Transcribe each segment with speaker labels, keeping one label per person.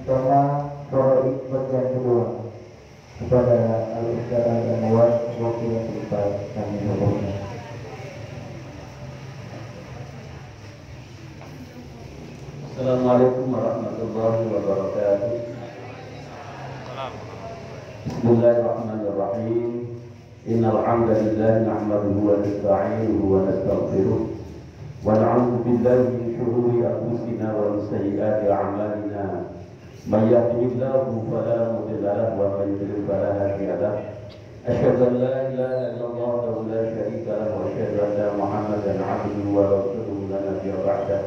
Speaker 1: tema Faraid bagian kedua kepada Al-Ustaz Al-Anwar wakil yang berlipat kami hukumnya.
Speaker 2: Assalamualaikum warahmatullahi wabarakatuh. Bismillahirrahmanirrahim. Innal hamdalillah nahmaduhu wa nasta'inuhu wa nastaghfiruh wa na'udzu billahi min shururi anfusina wa min sayyiati a'malina. May yahdihillahu fala mudilla lahu wa may yudlil fala hadiya lahu. Asyhadu an la ilaha illallah wa la syarika lahu wa asyhadu anna Muhammadan 'abduhu wa rasuluhu la nabiyya ba'dahu.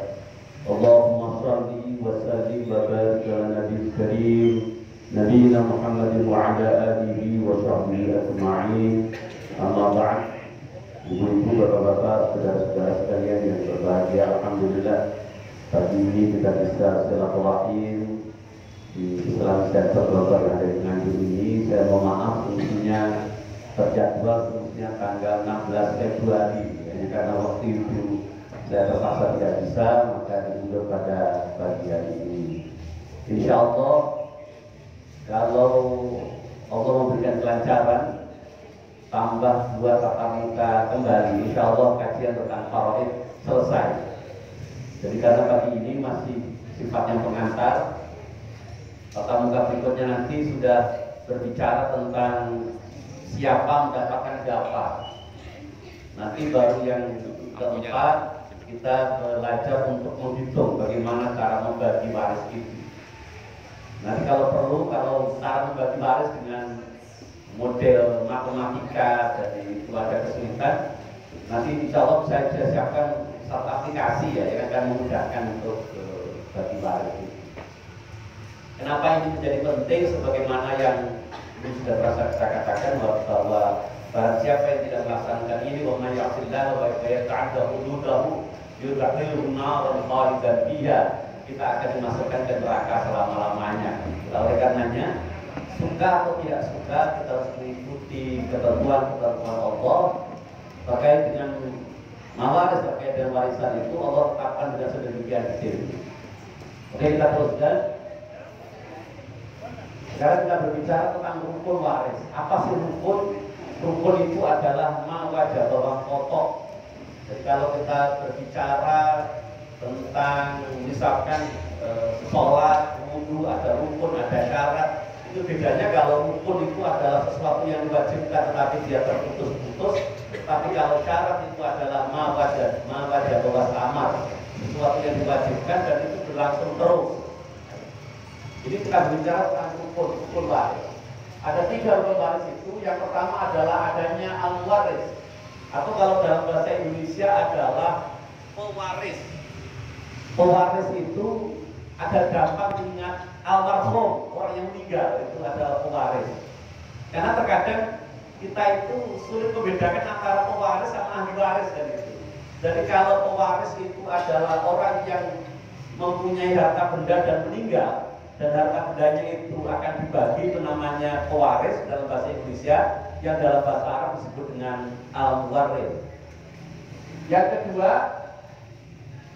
Speaker 2: Allahumma shalli wa sallim wa barik ala nabiyil karim Nabiina Muhammadin wa ala alihi wa sahbihi ajma'in. Amma ba'd. Ibu-ibu, bapak-bapak, saudara-saudara sekalian yang berbahagia, alhamdulillah pagi ini kita bisa silaturahim di Islam Center Bogor yang ada di Nganjuk ini. Saya mohon maaf tentunya terjadwal tentunya tanggal 16 Februari karena waktu itu saya terpaksa tidak bisa, maka diundur pada pagi hari ini. Insya Allah kalau Allah memberikan kelancaran, tambah 2 tatap muka kembali, insya Allah kajian tentang faraid selesai. Jadi karena pagi ini masih sifatnya pengantar, tatap muka berikutnya nanti sudah berbicara tentang siapa mendapatkan siapa. Nanti baru yang keempat kita belajar untuk menghitung bagaimana cara membagi waris itu. Nanti kalau perlu, kalau cara membagi waris dengan model matematika dari keluarga kesulitan, nanti insya Allah saya siapkan satu aplikasi ya yang akan memudahkan untuk bagi waris itu. Kenapa ini menjadi penting? Sebagaimana yang sudah saya katakan bahwa barang siapa yang tidak melaksanakan ini, wa may ya'sillahu wa yata'adda hududahu yudkhilhu naran khalidan fiha, kita akan dimasukkan ke neraka selama-lamanya. Oleh karenanya, suka atau tidak suka, kita harus mengikuti ketentuan-ketentuan Allah terkait dengan mawaris, terkait dengan warisan itu. Allah tetapkan dengan sedemikian detail. Oke, kita teruskan. Sekarang kita berbicara tentang rukun waris. Apa sih rukun? Rukun itu adalah ma wajaba pokok. Jadi kalau kita berbicara tentang misalkan sholat, wudu, ada rukun, ada syarat, itu bedanya. Kalau rukun itu adalah sesuatu yang diwajibkan tetapi dia terputus-putus, tapi kalau syarat itu adalah ma wajab amar, sesuatu yang diwajibkan dan itu berlangsung terus. Jadi kita berbicara tentang rukun waris. Ada 3 rukun waris itu. Yang pertama adalah adanya al-waris, atau kalau dalam bahasa Indonesia adalah pewaris. Pewaris itu ada dampak ingat almarhum, orang yang meninggal itu adalah pewaris. Karena terkadang kita itu sulit membedakan antara pewaris sama ahli waris dan itu. Jadi kalau pewaris itu adalah orang yang mempunyai harta benda dan meninggal, dan harta bendanya itu akan dibagi, itu namanya pewaris dalam bahasa Indonesia, yang dalam bahasa Arab disebut dengan al-muwarris. Yang kedua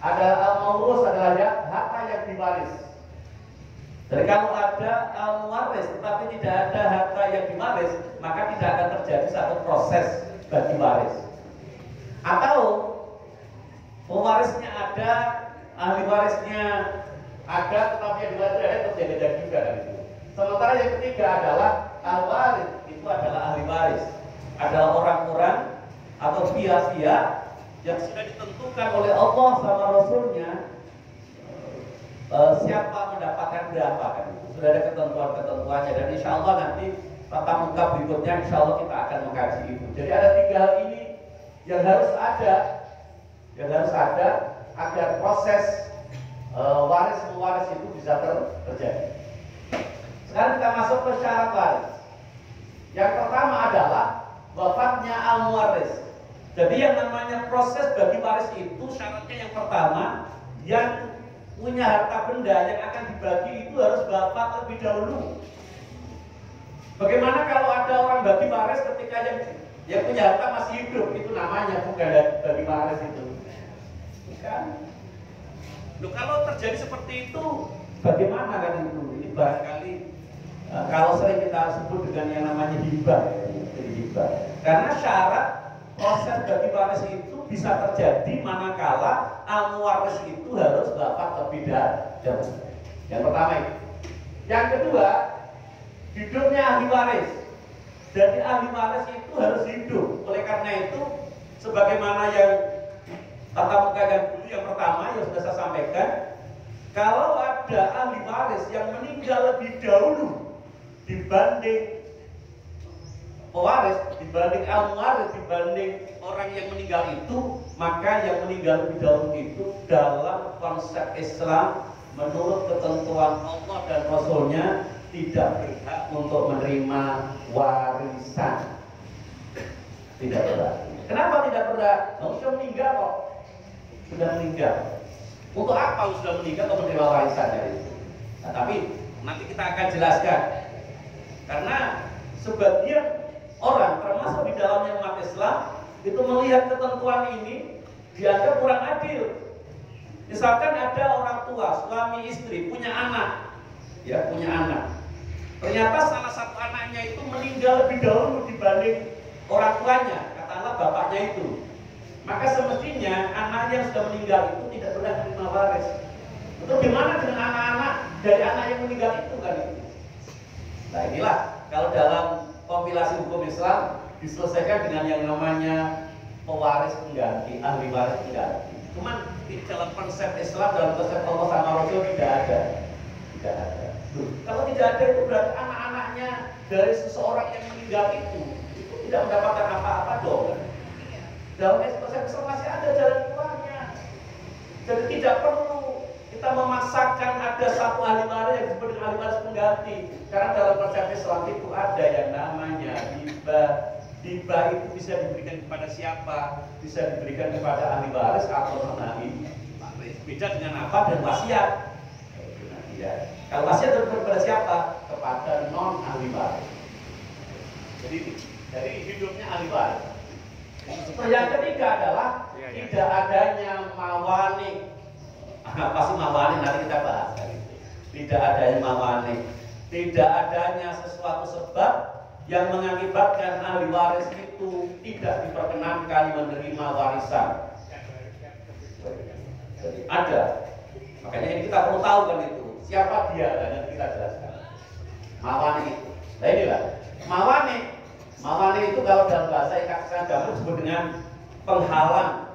Speaker 2: ada al-maurus, adalah harta yang diwaris. Jadi kalau ada al-muwarris tetapi tidak ada harta yang diwaris, maka tidak akan terjadi satu proses bagi waris. Atau pewarisnya ada, ahli warisnya ada, tetapi yang diwaris ada, terjadi juga kan itu. Sementara yang ketiga adalah al-waris, itu adalah ahli waris, adalah orang-orang atau pihak-pihak yang sudah ditentukan oleh Allah sama Rasulnya, siapa mendapatkan berapa kan itu. Sudah ada ketentuan-ketentuannya, dan insya Allah nanti tatap muka berikutnya insya Allah kita akan mengkaji itu. Jadi ada 3 hal ini yang harus ada agar proses waris mewaris itu bisa terjadi. Sekarang kita masuk ke syarat waris. Yang pertama adalah wafatnya al-muwarris. Jadi yang namanya proses bagi waris itu syaratnya yang pertama, yang punya harta benda yang akan dibagi itu harus wafat lebih dahulu. Bagaimana kalau ada orang bagi waris ketika yang punya harta masih hidup? Itu namanya bukan bagi waris itu. Bukan. Loh, kalau terjadi seperti itu, Bagaimana kan itu? Ini barangkali kalau sering kita sebut dengan yang namanya hibah, jadi hibah. Karena syarat proses bagi waris itu bisa terjadi manakala ahli waris itu harus dapat lebih dahulu. Yang pertama itu. Yang kedua, hidupnya ahli waris. Jadi ahli waris itu harus hidup. Oleh karena itu, sebagaimana yang tata muka yang dulu yang pertama yang sudah saya sampaikan, kalau ada ahli waris yang meninggal lebih dahulu dibanding pewaris, dibanding ahli waris, dibanding orang yang meninggal itu, maka yang meninggal lebih dahulu itu dalam konsep Islam menurut ketentuan Allah dan Rasulnya tidak berhak untuk menerima warisan. Tidak berhak. Kenapa tidak berhak? Sudah meninggal kok. Sudah meninggal. Untuk apa sudah meninggal atau menerima warisannya itu? Nah, tapi nanti kita akan jelaskan. Karena sebagian orang termasuk di dalamnya umat Islam itu melihat ketentuan ini dianggap kurang adil. Misalkan ada orang tua, suami istri punya anak, ya punya anak. Ternyata salah satu anaknya itu meninggal lebih dahulu dibanding orang tuanya, katakanlah bapaknya itu. Maka semestinya anaknya yang sudah meninggal itu tidak berhak menerima waris. Itu gimana dengan anak-anak dari anak yang meninggal itu kan itu? Nah inilah kalau dalam kompilasi hukum Islam diselesaikan dengan yang namanya pewaris pengganti, ahli waris pengganti. Cuman di dalam konsep Islam, dalam konsep Allah sama Rasul tidak ada. Tidak ada. Kalau tidak ada itu berarti anak-anaknya dari seseorang yang meninggal itu tidak mendapatkan apa-apa dong. Dalam konsep Islam masih ada jalan keluarnya. Jadi tidak perlu kita memaksakan ada satu ahli waris yang disebut dengan ahli waris pengganti. Karena dalam konsep Islam itu ada yang namanya hibah. Hibah itu bisa diberikan kepada siapa? Bisa diberikan kepada ahli waris atau non ahli waris. Beda dengan apa? Dan wasiat. Ya. Kalau wasiat itu kepada siapa? Kepada non ahli waris. Jadi dari hidupnya ahli waris. Yang ketiga adalah tidak adanya mawani. Apa sih mawani? Nanti kita bahas. Tidak adanya mawani. Tidak adanya sesuatu sebab yang mengakibatkan ahli waris itu tidak diperkenankan menerima warisan. Jadi ada. Makanya ini kita perlu tahu kan itu. Siapa dia? Dan kita jelaskan. Mawani itu. Nah inilah. Mawani. Mawani itu kalau dalam bahasa ikat agama disebut dengan penghalang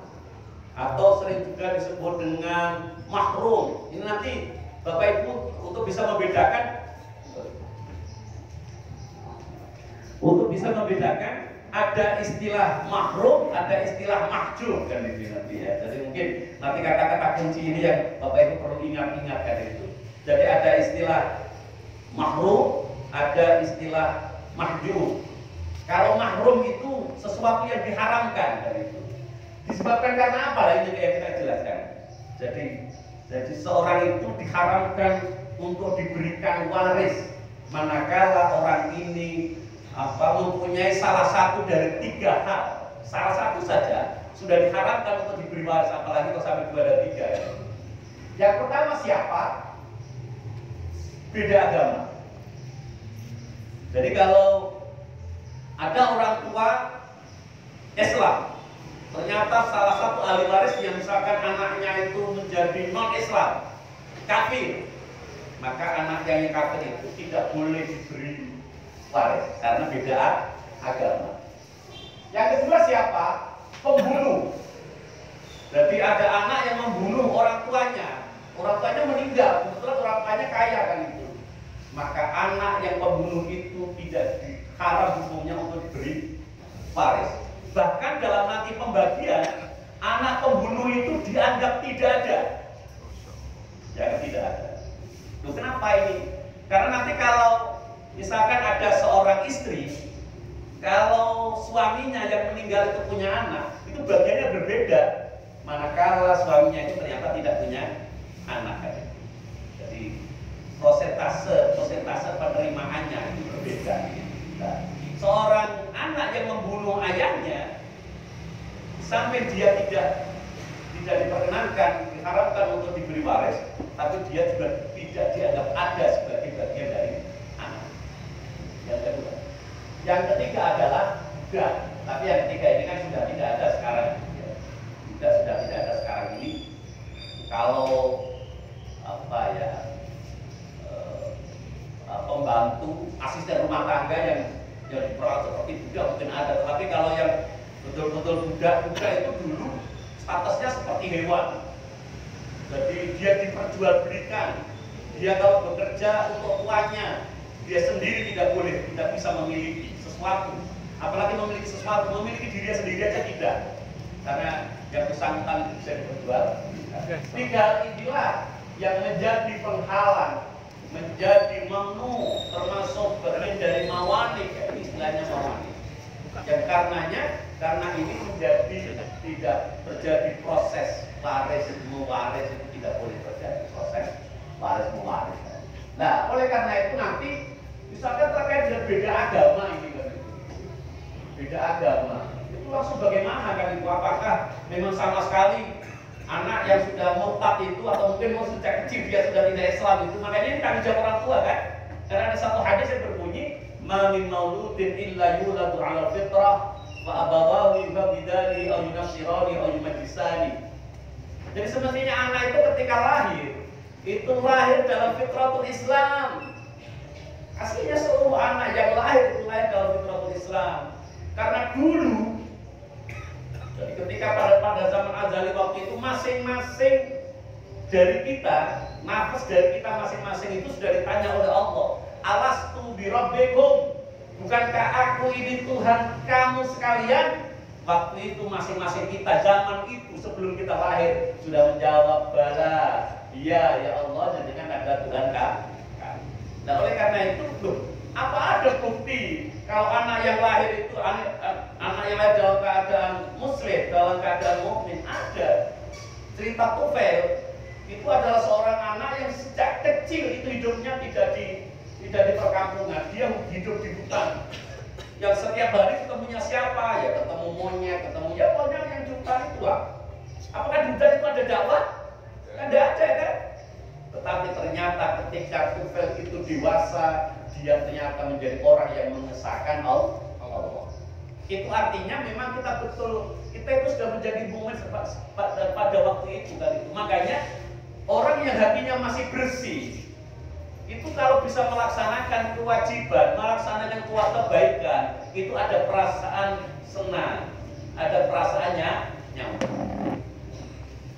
Speaker 2: atau sering juga disebut dengan mahrum. Ini nanti Bapak Ibu untuk bisa membedakan ada istilah mahrum, ada istilah mahjub kan ini nanti ya. Jadi mungkin nanti kata-kata kunci ini yang Bapak Ibu perlu ingat-ingat kan itu. Jadi ada istilah mahrum, ada istilah mahjub. Kalau mahrum itu sesuatu yang diharamkan dari itu. Disebabkan karena apa? Lah ini yang kita jelaskan. Jadi seorang itu diharamkan untuk diberikan waris manakala orang ini mempunyai salah satu dari tiga hal. Salah satu saja sudah diharamkan untuk diberi waris, apalagi kalau sampai 2 dan 3 ya. Yang pertama siapa? Beda agama. Jadi kalau ada orang tua Islam, ternyata salah satu ahli waris yang misalkan anaknya itu menjadi non-Islam, kafir, maka anaknya yang kafir itu tidak boleh diberi waris karena beda agama. Yang kedua siapa? Pembunuh. Jadi ada anak yang membunuh orang tuanya meninggal, kebetulan orang tuanya kaya kan itu. Maka anak yang pembunuh itu tidak haram hukumnya untuk diberi waris. Bahkan dalam nanti pembagian, anak pembunuh itu dianggap tidak ada. Ya, tidak ada. Loh, kenapa ini? Karena nanti kalau misalkan ada seorang istri, kalau suaminya yang meninggal itu punya anak, itu bagiannya berbeda. Manakala suaminya itu ternyata tidak punya anak. Jadi prosentase penerimaannya itu berbeda. Nah, seorang anak yang membunuh ayahnya sampai dia tidak diperkenankan, diharapkan untuk diberi waris,
Speaker 3: tapi dia juga tidak dianggap ada sebagai bagian dari anak. Yang kedua. Yang ketiga adalah budak. Tapi yang ketiga ini kan sudah tidak ada sekarang. Sudah tidak ada sekarang ini. Kalau pembantu asisten rumah tangga yang diperawat seperti budak mungkin ada. Tapi kalau yang betul-betul budak itu dulu statusnya seperti hewan. Jadi dia diperjualbelikan. Dia kalau bekerja untuk tuannya, dia sendiri tidak bisa memiliki sesuatu. Apalagi memiliki sesuatu, memiliki diri sendiri aja tidak. Karena yang bersangkutan bisa diperjualbelikan. Tiga inilah yang menjadi penghalang, menjadi menu, termasuk bagian dari mawani, istilahnya mawani. Yang karena ini menjadi tidak terjadi proses waris mewaris, itu tidak boleh terjadi proses waris mewaris. Nah, oleh karena itu nanti misalkan terkait dengan beda agama ini kan, beda agama itu langsung bagaimana kan itu? Apakah memang sama sekali anak yang sudah murtad itu atau mungkin mau sejak kecil dia sudah tidak Islam itu? Makanya ini tanggung jawab orang tua kan. Karena ada satu hadis yang berbunyi, "Ma min mauludin illa yuladu 'ala fitrah wa abawahu yubidani aw yunashirani aw yumajjisani." Jadi semestinya anak itu ketika lahir itu lahir dalam fitratul Islam. Aslinya seluruh anak yang lahir itu lahir dalam fitratul Islam. Karena dulu, jadi ketika pada zaman azali waktu itu masing-masing dari kita, nafas dari kita masing-masing itu sudah ditanya oleh Allah, "Alastu birabbikum?" Bukankah aku ini Tuhan kamu sekalian? Waktu itu masing-masing kita zaman itu sebelum kita lahir sudah menjawab, "Bala, iya ya Allah, jangan ada Tuhan kami." Nah oleh karena itu, apa ada bukti kalau anak yang lahir itu anak yang lahir dalam keadaan muslim, dalam keadaan mukmin? Ada. Cerita Tufail itu adalah seorang anak yang sejak kecil itu hidupnya tidak di perkampungan, dia hidup di hutan. Yang setiap hari ketemunya siapa? Ya ketemu monyet, ketemu ya pokoknya yang di hutan itu lah. Apakah di hutan itu ada dakwah? Kan tidak ada kan? Tetapi ternyata ketika Tufail itu dewasa, dia ternyata menjadi orang yang mengesahkan Allah. Itu artinya memang kita itu sudah menjadi momen pada waktu itu kan itu. Makanya orang yang hatinya masih bersih itu kalau bisa melaksanakan kewajiban, melaksanakan kebaikan, itu ada perasaan senang, ada perasaannya nyaman.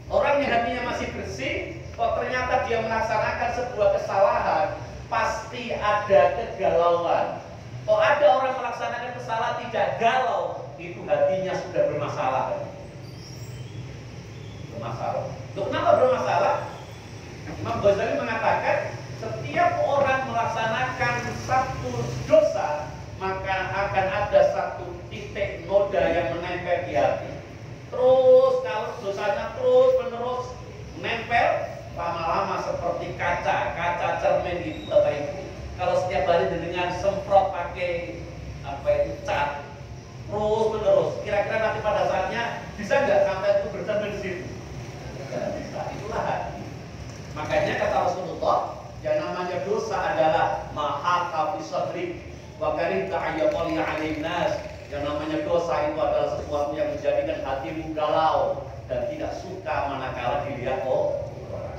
Speaker 3: Orang yang hatinya masih bersih, kok ternyata dia melaksanakan sebuah kesalahan, pasti ada kegalauan. Kok ada orang melaksanakan kesalahan tidak galau, itu hatinya sudah bermasalah. Bermasalah. Kenapa bermasalah? Imam Ghazali mengatakan, setiap orang melaksanakan satu dosa, maka akan ada satu titik noda yang menempel di hati. Terus kalau dosanya terus menerus menempel, lama-lama seperti kaca cermin itu Bapak Ibu. Kalau setiap hari dengan semprot pakai cat, terus menerus, kira-kira nanti pada saatnya bisa nggak sampai itu bercermin di situ? Tidak bisa. Itulah hati. Makanya kata Rasulullah, yang namanya dosa adalah mahaka fi sadrik wa karihta ayyaqali 'alain nas. Yang namanya dosa itu adalah sesuatu yang menjadikan hatimu galau dan tidak suka manakala dilihat orang.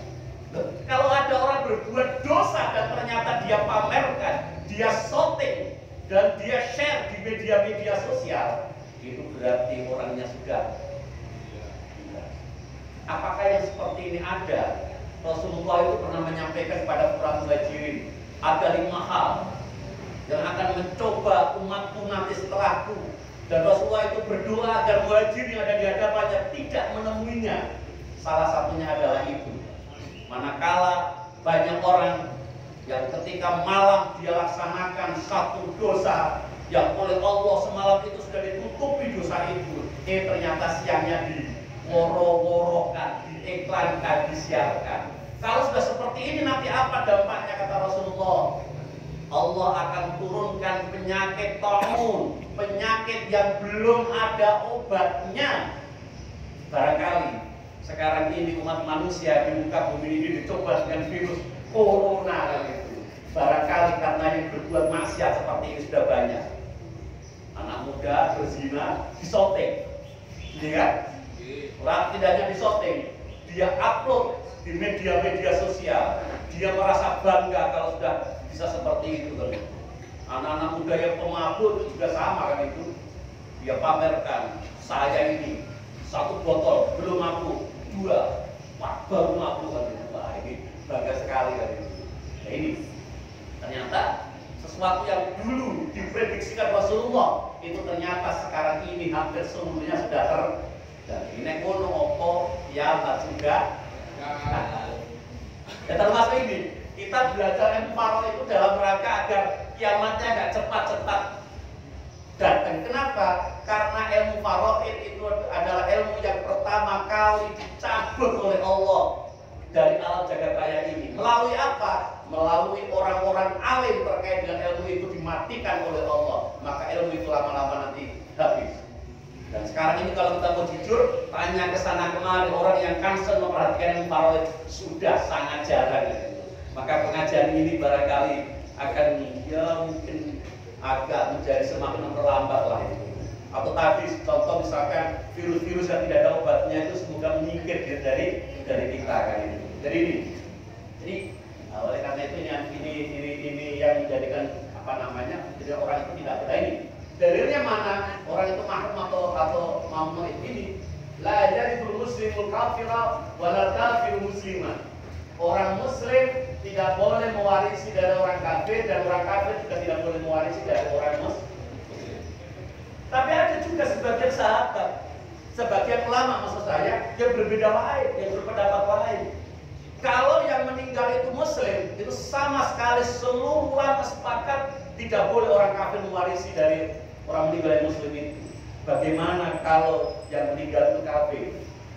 Speaker 3: Kalau ada orang berbuat dosa dan ternyata dia pamerkan, dia shooting dan dia share di media-media sosial, itu berarti orangnya sudah. Apakah yang seperti ini ada? Rasulullah itu pernah menyampaikan kepada para muhajirin, ada 5 hal yang akan mencoba umatku nanti setelahku, dan Rasulullah itu berdoa agar muhajirin yang ada di hadapannya tidak menemuinya. Salah satunya adalah itu, manakala banyak orang yang ketika malam dia laksanakan satu dosa yang oleh Allah semalam itu sudah ditutupi dosa itu, ternyata siangnya diworo-worokan, diiklankan, disiarkan. Kalau sudah seperti ini nanti apa dampaknya kata Rasulullah? Allah akan turunkan penyakit ta'un, penyakit yang belum ada obatnya. Barangkali sekarang ini umat manusia di muka bumi ini dicoba dengan virus corona kan itu. Barangkali karena yang berbuat maksiat seperti ini sudah banyak. Anak muda berzina disoting, ini kan? Orang tidak hanya disoting, dia upload di media-media sosial. Dia merasa bangga kalau sudah bisa seperti itu kan. Anak-anak muda yang pemabuk juga sama kan itu. Dia pamerkan, saya ini 1 botol belum mabuk, 2 baru mabuk kan itu. Wah, ini bangga sekali kan itu. Nah, ini ternyata sesuatu yang dulu diprediksikan Rasulullah itu ternyata sekarang ini hampir seluruhnya sudah dan ini kono opo ya juga. Ya termasuk ini kita belajar ilmu farol itu dalam rangka agar kiamatnya nggak cepat-cepat datang. Kenapa? Karena ilmu faraid itu adalah ilmu yang pertama kali dicabut oleh Allah dari alam jagat raya ini. Melalui apa? Melalui orang-orang alim terkait dengan ilmu itu dimatikan oleh Allah. Maka ilmu itu lama-lama nanti habis. Dan sekarang ini kalau kita mau jujur, tanya ke sana kemari orang yang concern memperhatikan ilmu faraid sudah sangat jarang. Maka pengajian ini barangkali akan ya mungkin agak menjadi semakin memperlambat lah itu. Atau tadi contoh misalkan virus-virus yang tidak ada obatnya itu semoga menyingkir dari kita kan ini. Jadi oleh karena itu ini yang menjadikan apa namanya, jadi orang itu tidak berani. Dalilnya mana? Orang itu mahrum atau mamnu ini la yarithul muslimul kafira wala kafirul muslimah. Orang muslim tidak boleh mewarisi dari orang kafir dan orang kafir juga tidak boleh mewarisi dari orang muslim. Tapi ada juga sebagian sahabat, sebagian ulama maksud saya yang berbeda lain, yang berpendapat lain. Kalau yang meninggal itu muslim, itu sama sekali seluruh ulama sepakat tidak boleh orang kafir mewarisi dari orang meninggal yang muslim itu. Bagaimana kalau yang meninggal itu kafir?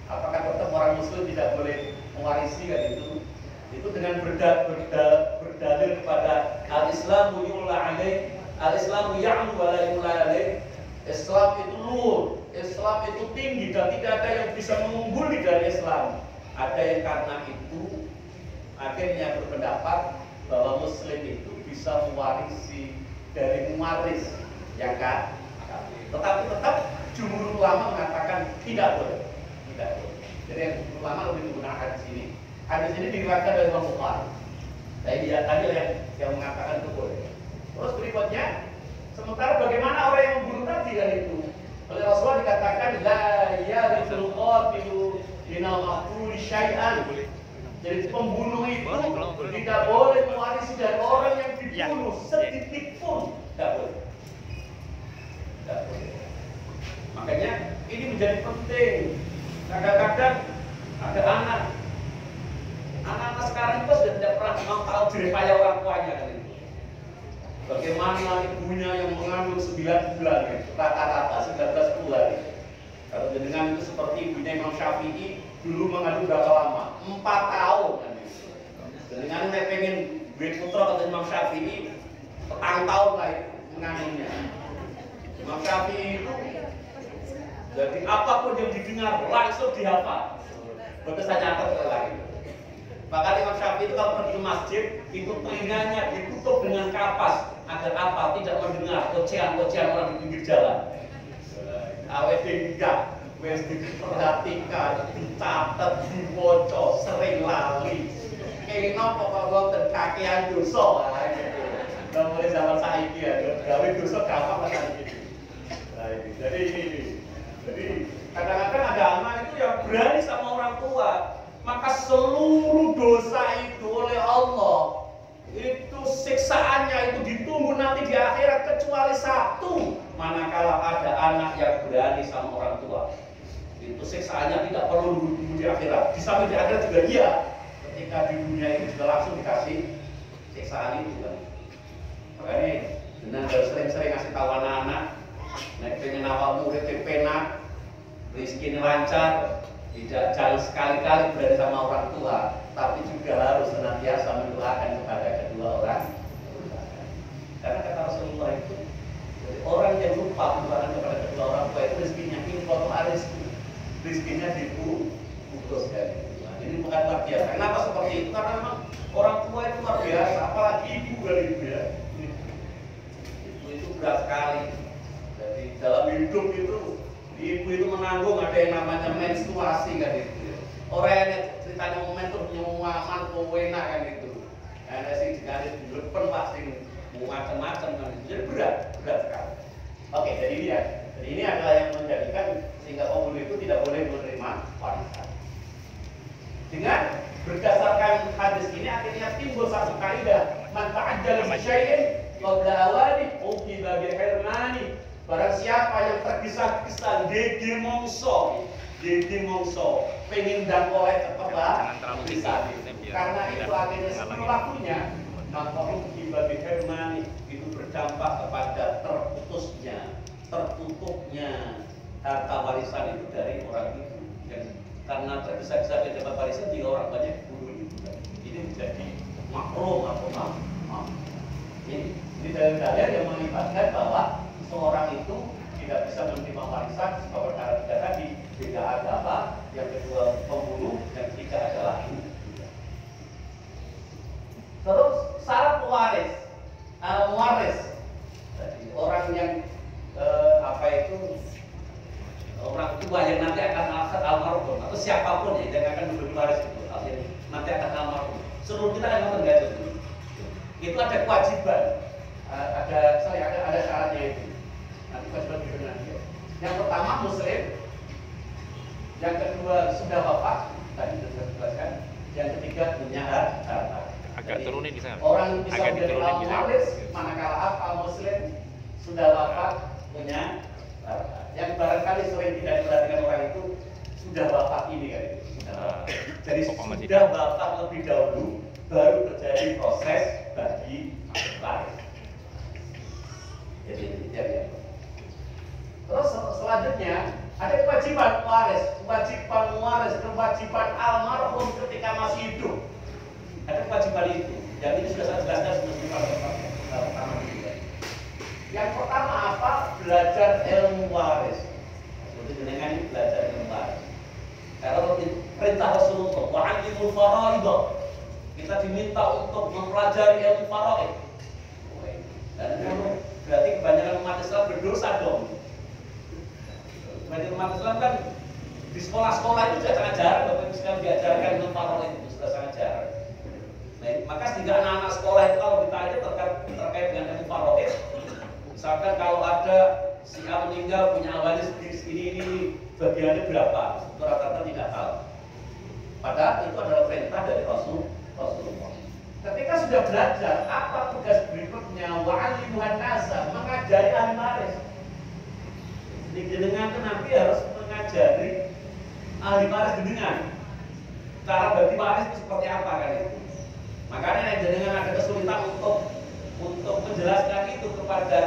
Speaker 3: Apakah tetap orang muslim tidak boleh mewarisi kan itu? Itu dengan berdalil kepada al-Islamu yu'la alaih, al-Islamu ya'lu wa la yu'la alaih. Islam itu luhur, Islam itu tinggi dan tidak ada yang bisa mengungguli dari Islam. Ada yang karena itu akhirnya berpendapat bahwa Muslim itu bisa mewarisi dari muwaris, ya kan? Tetapi tetap jumhur ulama mengatakan tidak boleh, tidak boleh. Jadi yang jumhur ulama lebih menggunakan di sini. Hadis ini diriwayatkan dari Imam Bukhari. Tadi yang mengatakan itu boleh. Terus berikutnya, sementara bagaimana orang yang membunuh tadi kan itu? Oleh Rasulullah dikatakan la yarithul qatilu minal maqtuli syai'an. Jadi pembunuh itu tidak boleh mewarisi dari orang yang dibunuh sedikit pun, tidak boleh. Tidak boleh. Makanya ini menjadi penting. Kadang-kadang ada anak-anak sekarang itu sudah tidak pernah mau tahu jeripaya orang tuanya kan itu. Bagaimana ibunya yang mengandung 9 bulan ya, rata-rata 19 bulan. Kalau dengan itu seperti ibunya Imam Syafi'i dulu mengandung berapa lama? 4 tahun kan itu. Dengan saya pengen duit putra kata Imam Syafi'i petang tahun lah mengandungnya. Imam Syafi'i itu jadi apapun yang didengar langsung dihafal. Betul saya nyatet lagi. Bahkan Imam Syafi'i itu kalau pergi ke masjid, itu telinganya ditutup dengan kapas agar apa? Tidak mendengar ocehan-ocehan orang di pinggir jalan. Awet enggak, wes diperhatikan, dicatat, diwoco, sering lali. Kayak nopo kalau terkakian dosa, gitu. Nah, mulai zaman saiki ya, gawe dosa gampang lah gitu. Nah, jadi kadang-kadang ada anak itu yang berani sama orang tua. Maka seluruh dosa itu oleh Allah itu siksaannya itu ditunggu nanti di akhirat kecuali satu, manakala ada anak yang berani sama orang tua. Itu siksaannya tidak perlu nunggu di akhirat. Di samping di akhirat juga iya. Ketika di dunia itu juga langsung dikasih siksaan itu kan. Makanya dengan sering-sering ngasih tahu anak-anak, nek pengen awal murid penak, rezekinya lancar. Jangan sekali-kali berada sama orang tua, tapi juga harus senantiasa mendoakan kepada kedua orang. Karena kata Rasulullah itu, orang yang lupa mendoakan kepada kedua orang tua itu rezekinya info rezeki, rezekinya diputus. kan ibu ya. Itu berat sekali. Jadi dalam hidup itu ibu itu menanggung ada yang namanya menstruasi kan itu ya. Orang yang ceritanya momentum nyuaman enak kan itu. Ada sih dikali dilepen pasti macam-macam kan itu. Jadi berat sekali. Oke, jadi ini ya. Jadi ini adalah yang menjadikan sehingga pembunuh itu tidak boleh menerima warisan. Dengan berdasarkan hadis ini akhirnya timbul satu kaidah, man ta'ajjala bi syai'in qabla awani uqiba bi hirmani. Barang siapa yang tergesa-gesa dede mongso pengen dan oleh cepet lah bisa. Karena itu akhirnya sebelum waktunya maka uqiba bi hirmani itu berdampak kepada tertutupnya harta warisan itu dari orang itu. Karena tergesa-gesa dapat warisan jika orang banyak bunuh itu kan. Ini menjadi makruh atau maaf. Ini dalil-dalil yang mengibatkan bahwa seorang itu tidak bisa menerima warisan sebab perkara tiga tadi, beda agama, yang kedua pembunuh, yang ketiga adalah ini. Terus syarat pewaris, mewaris. Jadi orang yang orang tua yang nanti akan almarhum atau siapapun yang akan menjadi waris itu nanti akan almarhum. Seluruh kita akan menggaji itu ada kewajiban, ada syaratnya itu. Nanti kewajiban itu nanti. Yang pertama muslim, yang kedua sudah wafat, tadi sudah dijelaskan. Yang ketiga punya harta.
Speaker 4: Agak turunin bisa.
Speaker 3: Orang bisa menjadi waris manakala apa muslim sudah wafat punya harta. Yang barangkali sering tidak diperhatikan orang itu sudah wafat ini kan itu. Jadi sudah wafat lebih dahulu baru terjadi proses bagi waris. Jadi ya. Terus selanjutnya ada kewajiban waris, kewajiban almarhum ketika masih hidup. Ada kewajiban itu. Yang ini sudah saya jelaskan pertama ini. Yang pertama apa? Belajar ilmu waris. Seperti dengan ini belajar ilmu waris. Kalau perintah Rasulullah, wa'alimul faraid. Kita diminta untuk mempelajari ilmu faraid. Dan itu berarti kebanyakan umat Islam berdosa dong. Kebanyakan umat Islam kan di sekolah-sekolah itu sudah sangat jarang Bapak Ibu sekalian diajarkan ilmu faraid itu sudah sangat jarang. Nah, maka sehingga anak-anak sekolah itu kalau ditanya terkait dengan ilmu faraid, misalkan kalau ada si A meninggal punya waris ini bagiannya berapa? Itu rata-rata tidak tahu. Padahal itu adalah perintah dari Rasulullah. Ketika sudah belajar, apa tugas berikutnya? Wa'alimuhan nasa, mengajari ahli waris. Dengan itu nanti harus mengajari ahli waris dengan cara bagi waris itu seperti apa kan itu. Makanya dengan ada kesulitan untuk menjelaskan itu kepada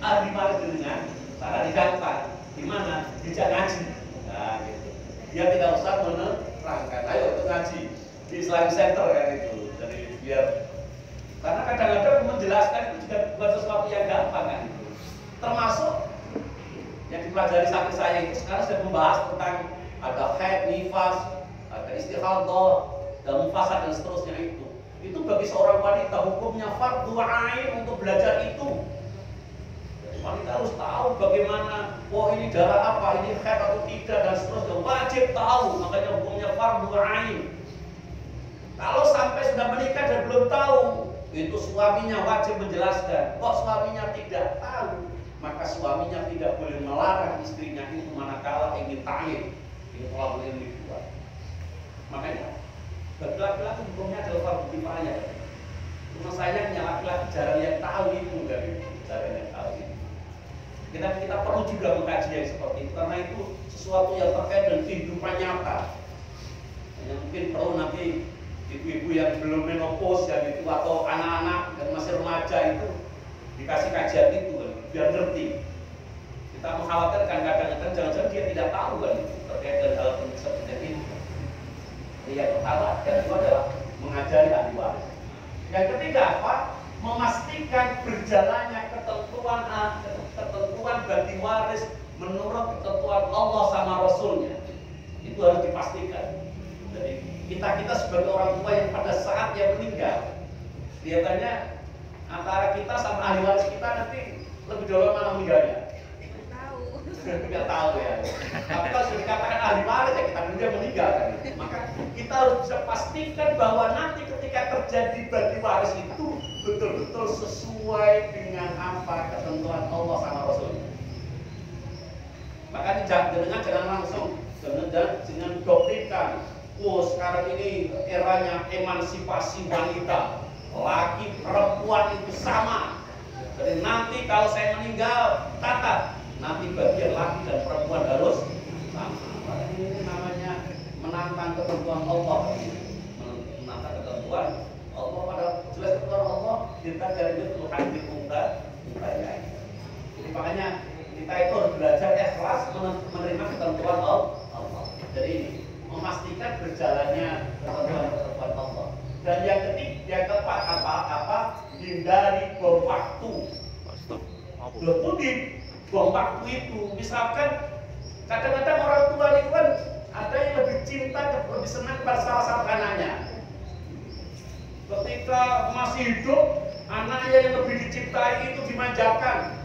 Speaker 3: ahli waris dengan cara digampang. Di mana? Dijak ngaji. Nah, gitu. Dia tidak usah menerangkan. Ayo ikut ngaji di Islamic Center kan itu. Jadi biar karena kadang-kadang menjelaskan itu juga bukan sesuatu yang gampang kan itu. Termasuk yang dipelajari saksi saya itu sekarang sudah membahas tentang ada haid, nifas, ada istighadah, dan mufasad dan seterusnya itu. Itu bagi seorang wanita hukumnya fardhu ain untuk belajar itu. Wanita harus tahu bagaimana, ini darah apa, ini haid atau tidak dan seterusnya. Wajib tahu, makanya hukumnya fardhu ain. Kalau sampai sudah menikah dan belum tahu, itu suaminya wajib menjelaskan. Kok suaminya tidak tahu, maka suaminya tidak boleh melarang istrinya itu manakala ingin ta'lim, ingin tolak ilmu dibuat. Makanya bagi laki-laki hukumnya adalah fardhu kifayah. Cuma sayangnya laki-laki jarang yang tahu itu dari jarang yang tahu itu. Kita perlu juga mengkaji yang seperti itu karena itu sesuatu yang terkait dengan kehidupan nyata. Yang mungkin perlu nanti ibu-ibu yang belum menopause dan itu atau anak-anak yang masih remaja itu dikasih kajian itu kan, biar ngerti. Kita mengkhawatirkan kadang-kadang jangan-jangan dia tidak tahu kan itu terkait dengan hal seperti itu. Jadi yang pertama, yang kedua adalah mengajari ahli waris. Yang ketiga apa? Memastikan berjalannya ketentuan bagi waris menurut ketentuan Allah sama Rasulnya. Itu harus dipastikan. Jadi kita sebagai orang tua yang pada saat yang meninggal kelihatannya antara kita sama ahli waris kita nanti lebih dulu mana meninggalnya? Nggak tahu ya. Tapi kalau sudah dikatakan ahli waris ya kita dulu yang meninggal kan. Maka kita harus bisa pastikan bahwa nanti ketika terjadi bagi waris itu betul-betul sesuai dengan apa ketentuan Allah sama Rasulnya. Makanya jangan langsung jangan doktrinkan. Oh sekarang ini eranya emansipasi wanita, laki perempuan itu sama. Jadi nanti kalau saya meninggal, catat nanti bagian laki dan perempuan harus sama. Ini namanya menantang ketentuan Allah. Menantang ketentuan Allah pada jelas ketentuan Allah kita dari Tuhan di muka. Jadi makanya kita itu harus belajar ikhlas menerima ketentuan Allah. Jadi ini memastikan berjalannya ketentuan Allah. Dan yang ketiga, yang keempat apa? Hindari bom waktu. Betul di bom waktu itu, misalkan kadang-kadang orang tua itu kan ada yang lebih cinta, lebih senang kepada salah satu anaknya. Ketika masih hidup, anaknya yang lebih dicintai itu dimanjakan,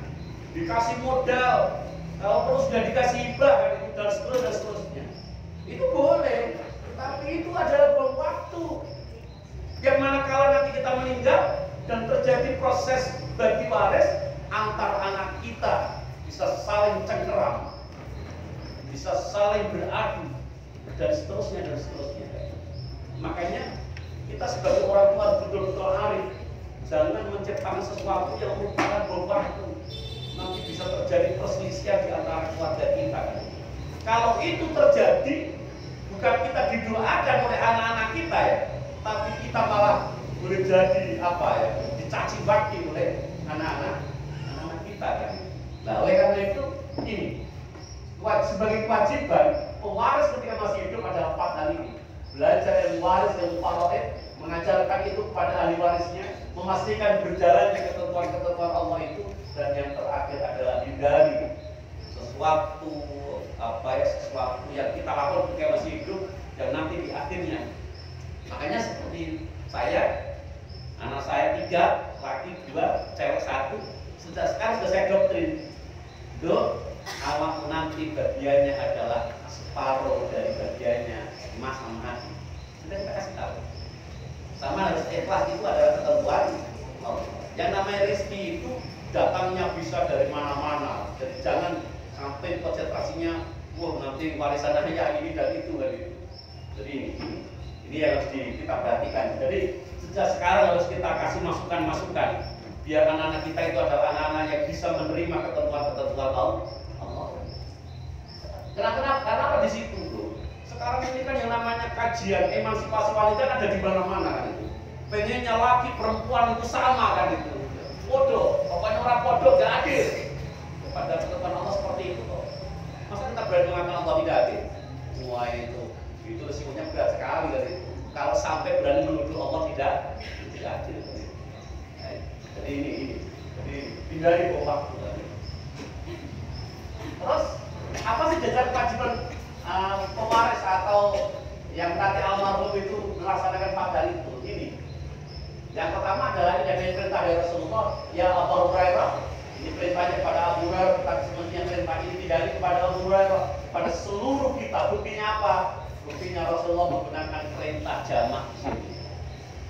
Speaker 3: dikasih modal, kalau perlu sudah dikasih hibah, dan seterusnya. Itu boleh, tapi itu adalah bom waktu. Yang manakala nanti kita meninggal dan terjadi proses bagi waris antar anak kita bisa saling cengkeram, bisa saling beradu dan seterusnya. Makanya kita sebagai orang tua betul-betul arif, jangan menciptakan sesuatu yang merupakan bom waktu. Nanti bisa terjadi perselisihan di antara keluarga kita. Kalau itu terjadi, bukan kita didoakan oleh anak-anak kita ya, tapi kita malah boleh jadi dicaci maki oleh anak-anak kita kan. Nah oleh karena itu ini sebagai kewajiban pewaris ketika masih hidup ada 4 hal ini. Belajar ilmu waris, ilmu faraid, mengajarkan itu kepada ahli warisnya, memastikan berjalannya ketentuan-ketentuan Allah itu, dan yang terakhir adalah hindari sesuatu yang kita lakukan ketika masih hidup dan nanti di akhirnya. Makanya seperti saya, anak saya 3, laki 2, cewek 1. Sekarang sudah saya doktrin. Awak nanti bagiannya adalah separuh dari bagiannya Mas sama Adi. Sudah kita kasih tahu. Sama harus ikhlas, itu adalah ketentuan Allah. Yang namanya rezeki itu datangnya bisa dari mana-mana. Jadi jangan sampai konsentrasinya, nanti warisannya yang ini dan itu kan itu. Jadi ini yang harus kita perhatikan. Jadi sejak sekarang harus kita kasih masukan-masukan biar anak-anak kita itu adalah anak-anak yang bisa menerima ketentuan-ketentuan Allah. Kenapa di situ tuh? Sekarang ini kan yang namanya kajian emansipasi wanita kan ada di mana-mana kan itu. Pengennya laki perempuan itu sama kan itu. Podo, pokoknya orang podo gak adil. Kepada ketentuan Allah seperti itu kok. Masa kita berani mengatakan Allah tidak adil? Wah itu resikonya berat sekali dari itu. Kalau sampai berani menuduh Allah tidak adil. Jadi ini. Jadi hindari waktu tadi. Terus apa sih jajar kewajiban pewaris atau yang nanti almarhum itu melaksanakan pada itu? Ini. Yang pertama adalah ini perintah dari Rasulullah, ya Abu Hurairah. Ini perintahnya kepada Abu Hurairah, tapi semestinya perintah ini tidak kepada Abu Hurairah, pada seluruh kita. Buktinya apa? Buktinya Rasulullah menggunakan perintah jamak di sini.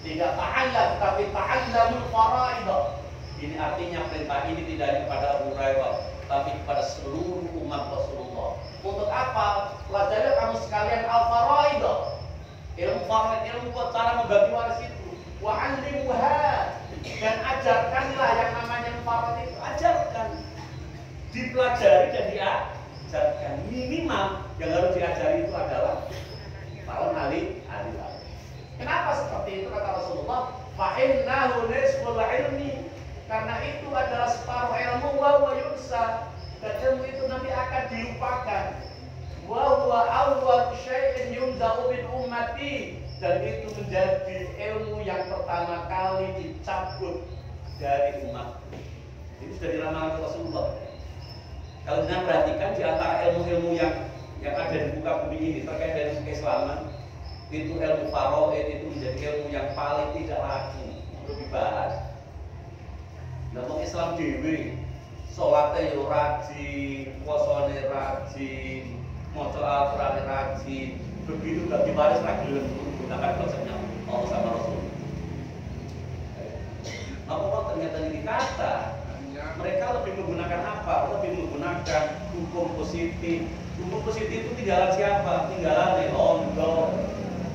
Speaker 3: Tidak ta'allam, tapi ta'allamul faraid. Ini artinya perintah ini tidak kepada Abu Hurairah, tapi kepada seluruh umat Rasulullah. Untuk apa? Pelajari kamu sekalian al-faraid. Ilmu faraid, ilmu cara membagi waris itu. Wa'allimuha, dan ajarkanlah yang namanya faraid itu. Ajarkan, dipelajari dan diajarkan. Minimal yang harus diajari itu adalah para ahli waris. Kenapa seperti itu kata Rasulullah? Fa'innahu nisful ilmi, karena itu adalah separuh ilmu. Wa huwa yunsa, dan ilmu itu nanti akan dilupakan. Wa huwa awwal syai'in yunza'u min ummati, dan itu menjadi ilmu yang pertama kali dicabut dari umat. Itu sudah diramalkan Rasulullah. Kalau kita perhatikan di antara ilmu-ilmu yang ada di muka bumi ini terkait dengan keislaman, itu ilmu faraid itu menjadi ilmu yang paling tidak laku untuk dibahas. Islam dewe, sholatnya yo rajin, puasane rajin, maca Al-Qur'an rajin, begitu dadi waris lagi menggunakan konsepnya Allah sama Rasul. Apa ternyata ini kata mereka lebih menggunakan apa? Lebih menggunakan hukum positif. Hukum positif itu tinggalan siapa? Tinggalan londo.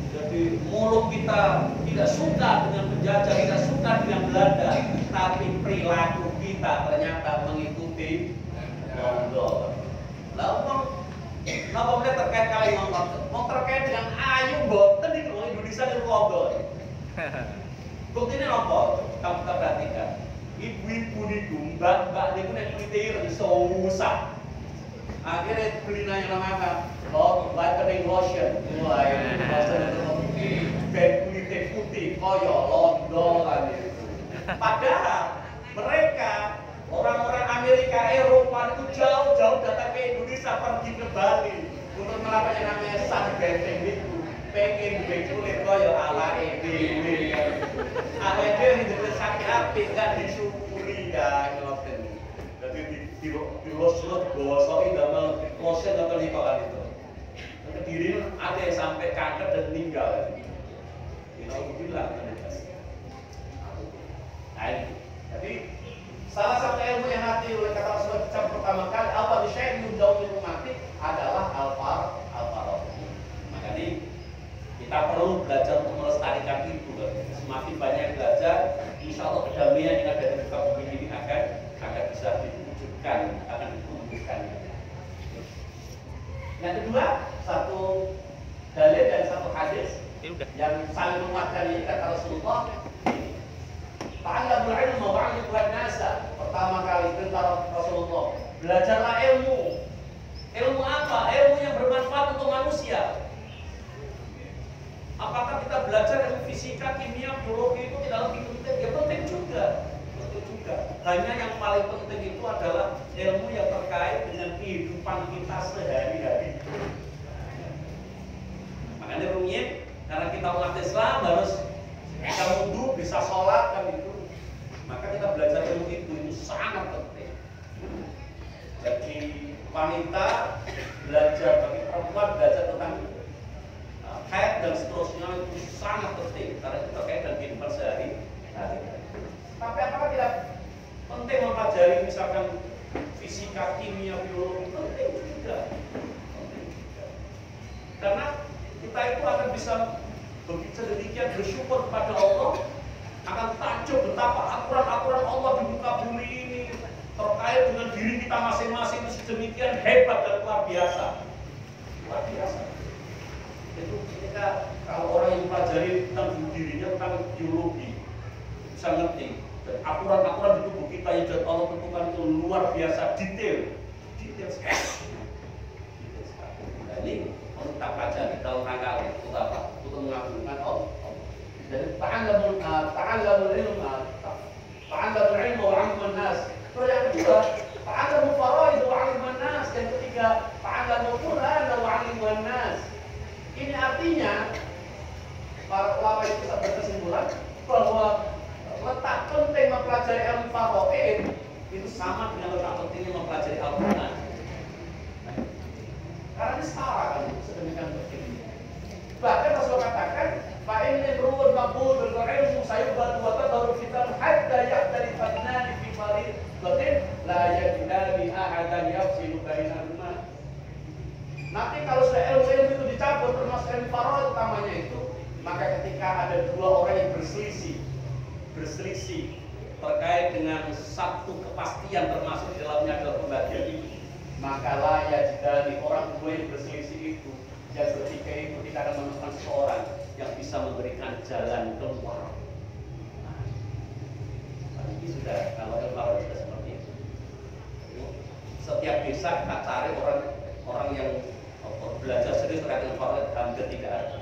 Speaker 3: Jadi mulut kita tidak suka dengan penjajah, tidak suka dengan Belanda, tapi perilaku kita ternyata mengikuti londo. Lalu kenapa mereka terkait kali ngomong? Mau terkait dengan ayu boten di Indonesia di londo. Buktinya apa? Kamu kita perhatikan. Ibu-ibu di mbak-mbak di punya kulitir susah. Akhirnya beli yang namanya whitening lotion, mulai lotion itu band kulit putih, koyo londo kan itu. Padahal mereka orang-orang Amerika, Eropa itu jauh-jauh datang ke Indonesia, pergi ke Bali untuk melakukan yang namanya sunbathing itu. Pengen kulit koyo ala EDW. AED itu sakit hati, nggak disyukuri ya ngoten. Jadi di los-los gosok damel lotion atau nikolan itu. Kediri ada yang sampai kanker dan meninggal. Kita bilang nah ini. Jadi salah satu ilmu yang hati oleh kata Rasulullah pertama kali apa di syekh mudawil mati adalah al-farad. Makanya kita perlu belajar untuk melestarikan itu. Semakin banyak belajar, insya Allah kedamaian yang ada di muka bumi ini akan bisa diwujudkan, akan ditumbuhkan. Yang kedua, satu dalil dan satu hadis yang saling menguatkan ini kata Rasulullah. Ta'allamul ilma wa'allimul nasa. Pertama kali perintah Rasulullah, belajarlah ilmu. Ilmu apa? Ilmu yang bermanfaat untuk manusia. Apakah kita belajar ilmu fisika, kimia, biologi itu tidak lebih penting? Ya penting juga. Hanya yang paling penting itu adalah ilmu yang terkait dengan kehidupan kita sehari-hari. Makanya rumit, karena kita umat Islam harus bisa wudu, bisa sholat kan itu. Maka kita belajar ilmu itu sangat penting. Jadi wanita belajar, bagi perempuan belajar tentang haid dan seterusnya itu sangat penting karena itu terkait dengan kehidupan sehari-hari. Tapi apakah tidak penting mempelajari misalkan fisika, kimia, biologi? Penting juga. Karena kita itu akan bisa begitu demikian bersyukur kepada Allah, akan takjub betapa aturan-aturan Allah di muka bumi ini terkait dengan diri kita masing-masing itu sedemikian hebat dan luar biasa. Luar biasa. Itu ketika kalau orang yang pelajari tentang dirinya, tentang biologi bisa ngerti dan aturan-aturan di tubuh kita yang Allah tentukan itu luar biasa detail sekali. Nah ini harus kita pelajari dalam rangka untuk apa? Untuk mengagungkan Allah. Jadi ta'allamul ilma wa 'allimun nas. Terus yang kedua, ta'allamul faraid wa 'allimun nas. Yang ketiga, ta'allamul Qur'an wa 'allimun nas. Ini artinya para ulama itu bisa berkesimpulan bahwa letak penting mempelajari ilmu faraid itu sama dengan letak pentingnya mempelajari Al-Quran. Karena ini setara kan, sedemikian penting. Bahkan Rasulullah katakan, "Fa inni imru'un maqbulul ilmu sayubatu wa tadharu fitan hatta ya'tari fadnani fi faridatin la yajidani ahadan yafsilu bainahuma." Nanti kalau sudah ilmu itu dicabut termasuk ilmu faraid utamanya itu, maka ketika ada dua orang yang berselisih terkait dengan satu kepastian termasuk di dalamnya adalah pembagian itu, maka layak dari orang dua yang berselisih itu, yang bertiga itu kita akan menemukan seorang yang bisa memberikan jalan keluar. Nah, ini sudah kalau ilmu faraid sudah seperti itu. Setiap desa kita cari orang yang belajar serius terkait dengan faraid hampir tidak ada.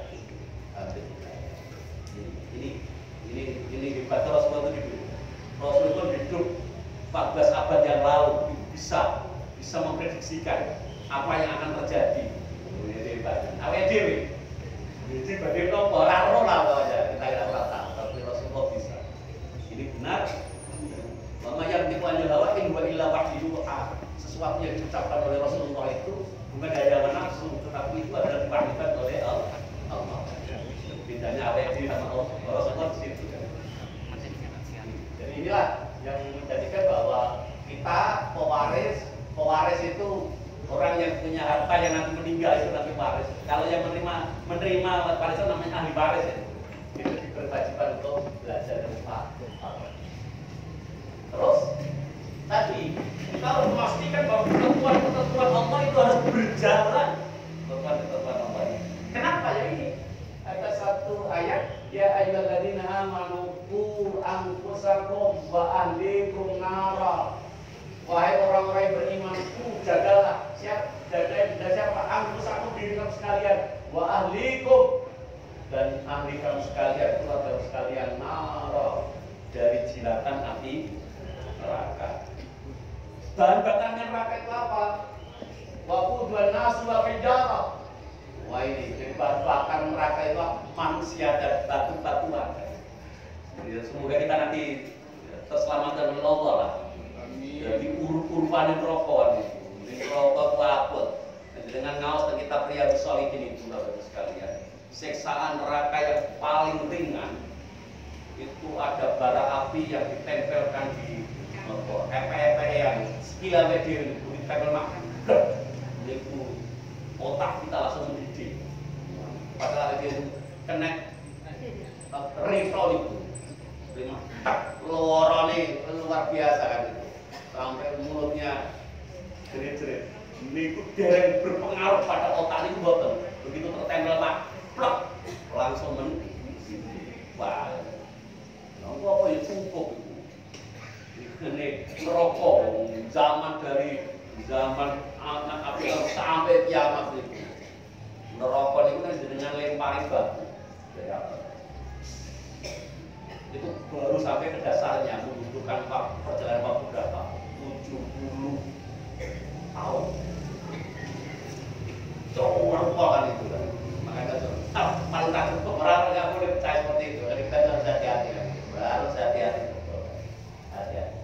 Speaker 3: Ini hebatnya Rasulullah itu hidup. Rasulullah hidup 14 abad yang lalu bisa memprediksikan apa yang akan terjadi. Ini hebat. Awake dhewe. Jadi bagi nopo ora ora aja kita ora tahu, tapi Rasulullah bisa. Ini benar. Mama yang dikuan wahyu sesuatu yang diucapkan oleh Rasulullah itu bukan dari hawa nafsu, tetapi itu adalah diwahyukan oleh Allah. Bedanya awet sama Rasulullah di situ. Jadi inilah yang menjadikan bahwa kita pewaris itu orang yang punya harta yang nanti meninggal itu nanti waris. Kalau yang menerima warisan namanya ahli waris ya. Itu diberwajibkan untuk belajar dari Pak. Terus tadi kita harus memastikan bahwa ketentuan Allah itu harus berjalan. Ketentuan Allah ini. Kenapa ya ini? Ada satu ayat, ya ayyuhalladzina amanu qu anfusakum wa ahlikum nara. Wahai orang-orang yang beriman, jagalah. Siapa? Anfusakum, diri kamu sekalian, wa ahlikum, dan ahli kamu sekalian, keluarga sekalian, nara, dari jilatan api neraka. Bahan bakarnya neraka itu apa? Wa qudwan nasu wal hijarah. Wah ini, jadi bahan bakar neraka itu manusia dan batu-batuan. Semoga kita nanti terselamatkan oleh Allah lah. Jadi urup-urupan rokok ini rokok laput. Dengan ngawas dan kita pria bersolidin itu Bapak sekalian. Siksaan neraka yang paling ringan itu ada bara api yang ditempelkan di epe-epe yang sekila medir itu ditempel makan. Itu otak kita langsung mendidih. Padahal itu kena rifle itu, lorone luar biasa kan itu, sampai mulutnya jerit-jerit. Ini itu dereng berpengaruh pada otak itu boten. Begitu tertempel mak, plak, langsung mendidih. Wah, apa ya cukup itu. Ini merokok zaman dari zaman anak api sampai kiamat itu. Neraka itu kan dengan lemparin batu dari atas. Itu baru sampai ke dasarnya membutuhkan perjalanan waktu berapa? 70 tahun. Coba kan itu kan. Makanya paling takut orang nggak boleh percaya seperti itu. Jadi kita harus hati-hati kan. Harus hati-hati. Hati-hati.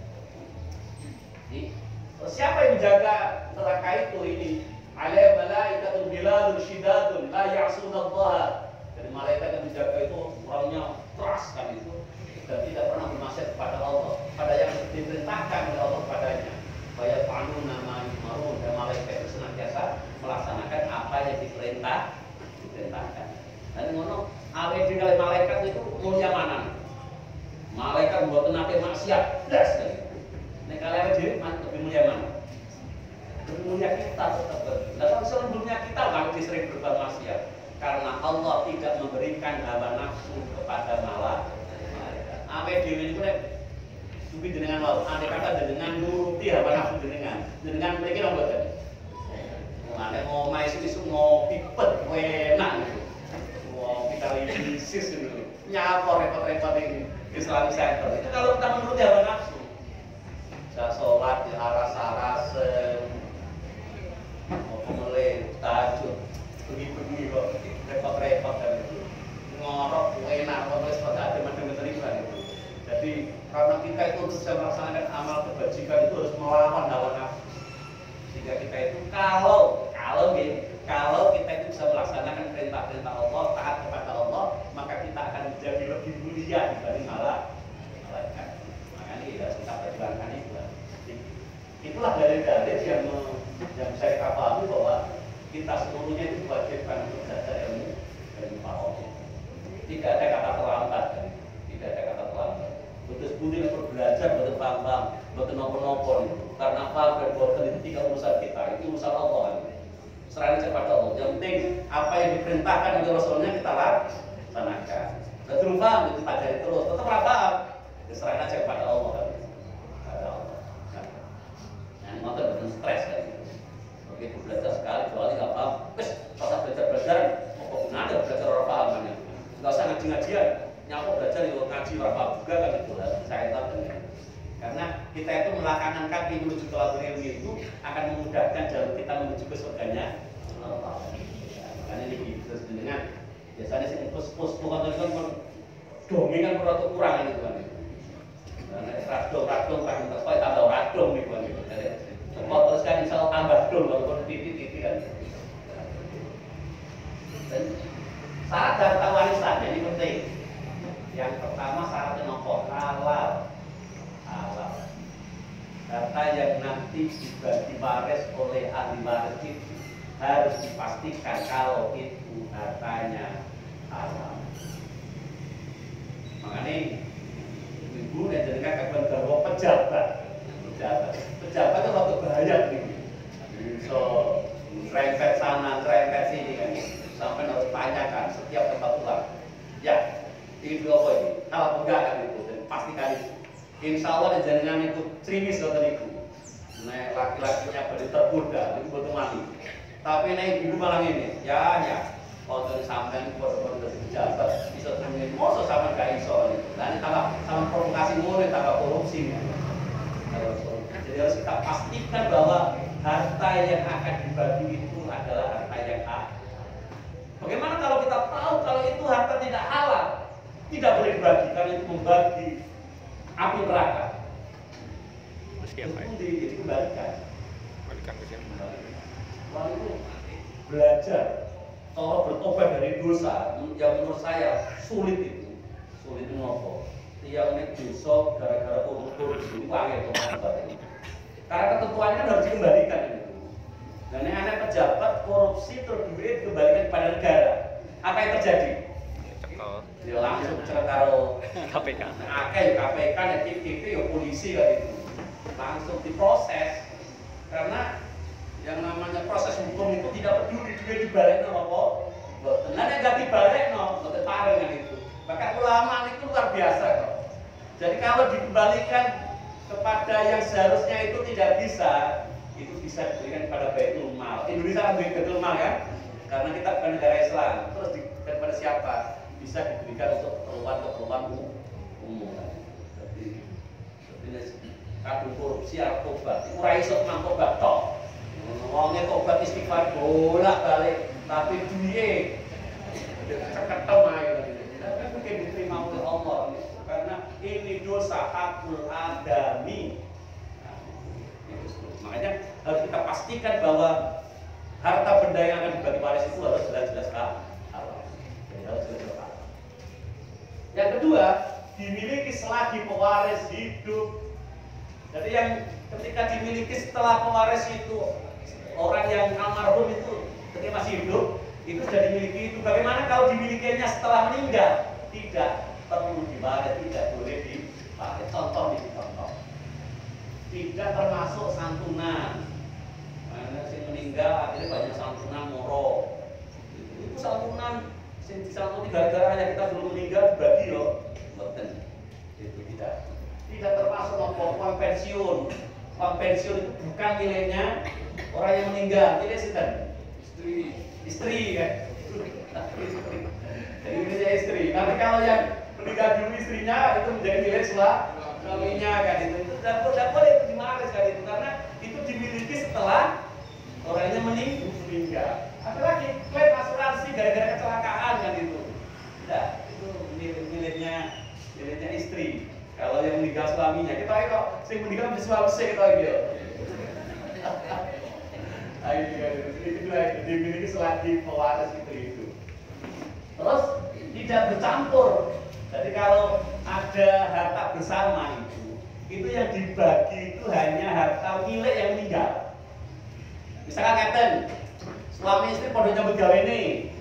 Speaker 3: Siapa yang menjaga neraka itu ini? Alaihi malaikatun biladun syidadun la ya'sunallaha. Jadi malaikat yang menjaga itu orangnya keras kan itu dan tidak pernah bermaksiat kepada Allah, pada yang diperintahkan oleh Allah padanya. Wa yaf'aluna ma yu'marun, dan malaikat itu senantiasa melaksanakan apa yang diperintahkan. Dan ngono awet di kali malaikat itu mulia mana? Malaikat buat nate maksiat, das kan. Nek kalian dhewe lebih mulia mana? Lebih mulia kita tetap. Nah, kalau misalnya dunia kita kalau sering berbuat maksiat, karena Allah tidak memberikan hawa nafsu kepada malaikat. Awet dhewe niku nek duwi jenengan wae, andai kata jenengan nuruti hawa nafsu jenengan mriki lho mboten. Nek ngomah isu ngopi pet enak gitu. Wong kita lisis gitu. Nyapa repot-repot ini Islam Center. Itu kalau kita menuruti hawa nafsu. Saya sholat di aras-aras mau mulai tahajud pergi-pergi kok repot-repot dan itu ngorok enak kok seperti ada macam-macam itu. Jadi karena kita itu untuk bisa melaksanakan amal kebajikan itu harus melawan hawa nafsu. Sehingga kita itu kalau kita itu bisa melaksanakan perintah-perintah Allah, taat kepada Allah, maka kita akan menjadi lebih mulia dibanding malaikat. Makanya harus kita perjuangkan itu. Itulah dalil-dalil yang bisa kita pahami bahwa kita seluruhnya itu diwajibkan untuk belajar ilmu Allah. Tidak ada kata terlambat, tidak ada kata terlambat. Betul budi untuk belajar, betul paham, betul nopo-nopo itu. Karena paham dan boten itu tidak urusan kita, itu urusan Allah. Serahkan kepada Allah. Yang penting apa yang diperintahkan oleh Rasulnya kita laksanakan. Betul paham itu pelajari terus, tetap paham. Serahkan aja kepada Allah. Maka betul stres kan. Begitu belajar sekali, dua kali nggak paham. Pas belajar, apa gunanya belajar orang paham kan? Nggak usah ngaji-ngajian, nyapa belajar yuk ngaji orang paham juga kan itu lah. Saya tahu kan. Karena kita itu melangkahkan kaki menuju ke labur ilmu itu akan memudahkan jalur kita menuju ke surganya Allah. Makanya ini terus dengan biasanya sih pus bukan itu kan dongeng kan kurang itu kan. Radong kan supaya tambah radong nih kan. nanti dibagi waris oleh ahli waris itu harus dipastikan kalau itu hartanya halal. Makanya ibu yang jadikan kapan bahwa pejabat itu waktu bahaya nih. So serempet sana, serempet sini kan, sampai harus tanyakan setiap tempat ulang. Ya, ini apa ini? Kalau enggak kan itu, dan pastikan itu. Insya Allah jangan itu trimis atau ibu. Nah, laki-lakinya berarti tergoda, itu butuh mati. Tapi naik ibu malam ini, ya. Kalau sampai bodoh-bodoh pejabat bisa terjadi, masa sama gak iso itu. Dan tambah sama provokasi mulai tambah korupsi. Jadi harus kita pastikan bahwa harta yang akan dibagi itu adalah harta yang halal. Bagaimana kalau kita tahu kalau itu harta tidak halal, tidak boleh dibagi karena itu membagi api neraka. Itu dikembalikan.
Speaker 4: Kembalikan ke siapa?
Speaker 3: Lalu itu belajar. Kalau bertobat dari dosa, yang menurut saya sulit itu ngopo. Yang ini dosa gara-gara korupsi uang itu karena ketentuannya kan harus dikembalikan itu. Dan ini anak pejabat korupsi terus duit dikembalikan kepada negara. Apa yang terjadi? Ya langsung karo
Speaker 4: KPK.
Speaker 3: KPK, ya KPK, ya polisi kan itu. Langsung diproses karena yang namanya proses hukum itu tidak peduli dia dibalik apa. Nah, nggak dibalik betul pareng kan itu. Bahkan ulama itu luar biasa kok. Jadi kalau dikembalikan kepada yang seharusnya itu tidak bisa, itu bisa diberikan kepada Baitul Mal. Indonesia kan Baitul Mal kan? Karena kita bukan negara Islam. Terus diberikan kepada siapa? Bisa diberikan untuk keperluan umum. Jadi kadung korupsi narkoba, itu ora iso mangkoba tok. Ngomongnya tobat istighfar bolak-balik, tapi duit ketem aja. Tapi mungkin diterima oleh Allah karena ini dosa hakul adami. Makanya harus kita pastikan bahwa harta benda yang akan dibagi waris itu harus jelas-jelas halal. Yang kedua, dimiliki selagi pewaris hidup. Jadi yang ketika dimiliki setelah pewaris itu orang yang almarhum itu ketika masih hidup itu sudah dimiliki itu. Bagaimana kalau dimilikinya setelah meninggal? Tidak perlu diwaris, tidak boleh dipakai. Contoh. Tidak termasuk santunan. Karena si meninggal akhirnya banyak santunan moro. Itu santunan disantuni gara-gara hanya kita belum meninggal dibagi loh. Betul. Itu tidak termasuk uang pensiun. Uang pensiun itu bukan miliknya orang yang meninggal, tidak sih kan? Istri kan? Jadi miliknya istri. Tapi kalau yang meninggal dulu istrinya itu menjadi milik suaminya kan itu tidak boleh dimaris kan itu karena itu dimiliki setelah orangnya meninggal. Apalagi klaim asuransi gara-gara kecelakaan kan itu. Tidak, itu miliknya istri. Kalau yang meninggal suaminya, kita kok sing meninggal bisa suami kita gitu. Itu dimiliki selagi pewaris itu. Terus tidak bercampur. Jadi kalau ada harta bersama itu yang dibagi itu hanya harta milik yang meninggal. Misalkan Captain, suami istri pada nyambut gawe ini,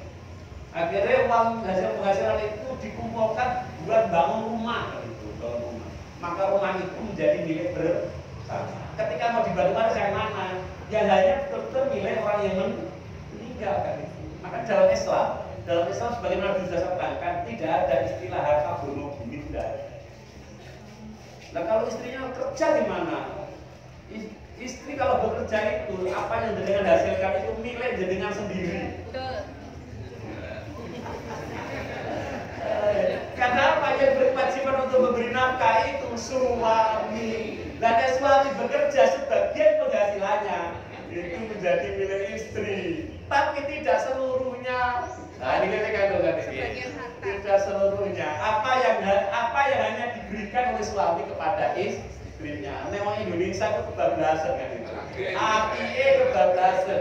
Speaker 3: akhirnya uang hasil penghasilan itu dikumpulkan buat bangun rumah. Maka rumah itu menjadi milik bersama. Ketika mau dibantu waris yang mana? Yang hanya betul-betul milik orang yang meninggal kan itu. Maka dalam Islam sebagaimana sudah saya terangkan tidak ada istilah harta gono bumi tidak ada. Nah kalau istrinya kerja di mana? Istri kalau bekerja itu apa yang jenengan hasilkan itu milik jenengan sendiri. Karena apa yang berkewajiban untuk memberi nafkah itu suami. Dan suami bekerja sebagian penghasilannya itu menjadi milik istri, tapi tidak seluruhnya. Nah ini kan tidak seluruhnya. Apa yang hanya diberikan oleh suami kepada istrinya. Memang Indonesia itu kebablasan kan itu. APE kebablasan.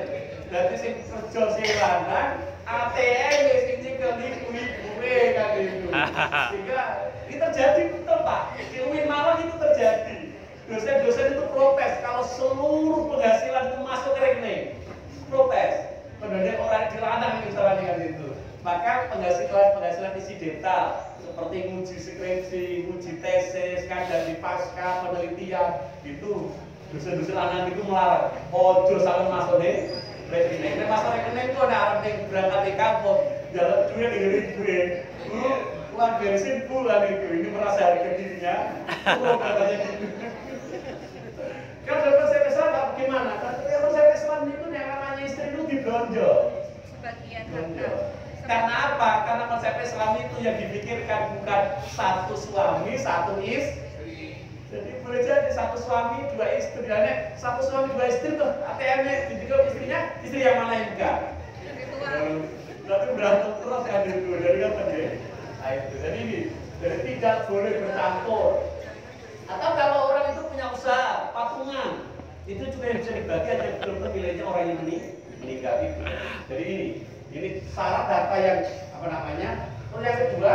Speaker 3: Berarti sing kerja sing lanang, ATM wis iki ke ibu-ibu kan itu. Sehingga ini terjadi betul Pak. Di UIN Malang itu terjadi. Dosen-dosen itu protes kalau seluruh penghasilan itu masuk ke rekening. Protes. Penduduk orang dilarang misalnya dengan itu. Maka penghasilan isi detail seperti nguji skripsi, nguji tesis, kadang di pasca penelitian itu dosen-dosen anak itu melarang. Ojo sampai masuk nih rekening. Nek masuk rekening itu ada arep ning berangkat di kampung, jalan duit di gue. Uang bensin bulan itu, ini merasa harga dirinya. Katanya gitu. Kan konsep Islam bagaimana? Konsep Islam itu yang namanya istri itu diblonjo.
Speaker 5: Sebagian
Speaker 3: Blonjo.
Speaker 5: harta.
Speaker 3: Karena apa? Karena konsep Islam itu yang dipikirkan bukan satu suami, satu istri. Jadi boleh jadi satu suami, dua istri. Dan satu suami, dua istri tuh ATM-nya dijual istrinya, istri yang mana yang enggak?
Speaker 5: Lebih tua.
Speaker 3: Tapi berantem terus ya dulu dari kapan ya? Nah itu. Jadi ini, jadi tidak boleh bercampur. Atau kalau orang itu punya usaha, patungan, itu juga yang bisa dibagi aja belum terpilihnya orang yang meninggal itu. Jadi ini syarat data yang apa namanya? Terus yang kedua,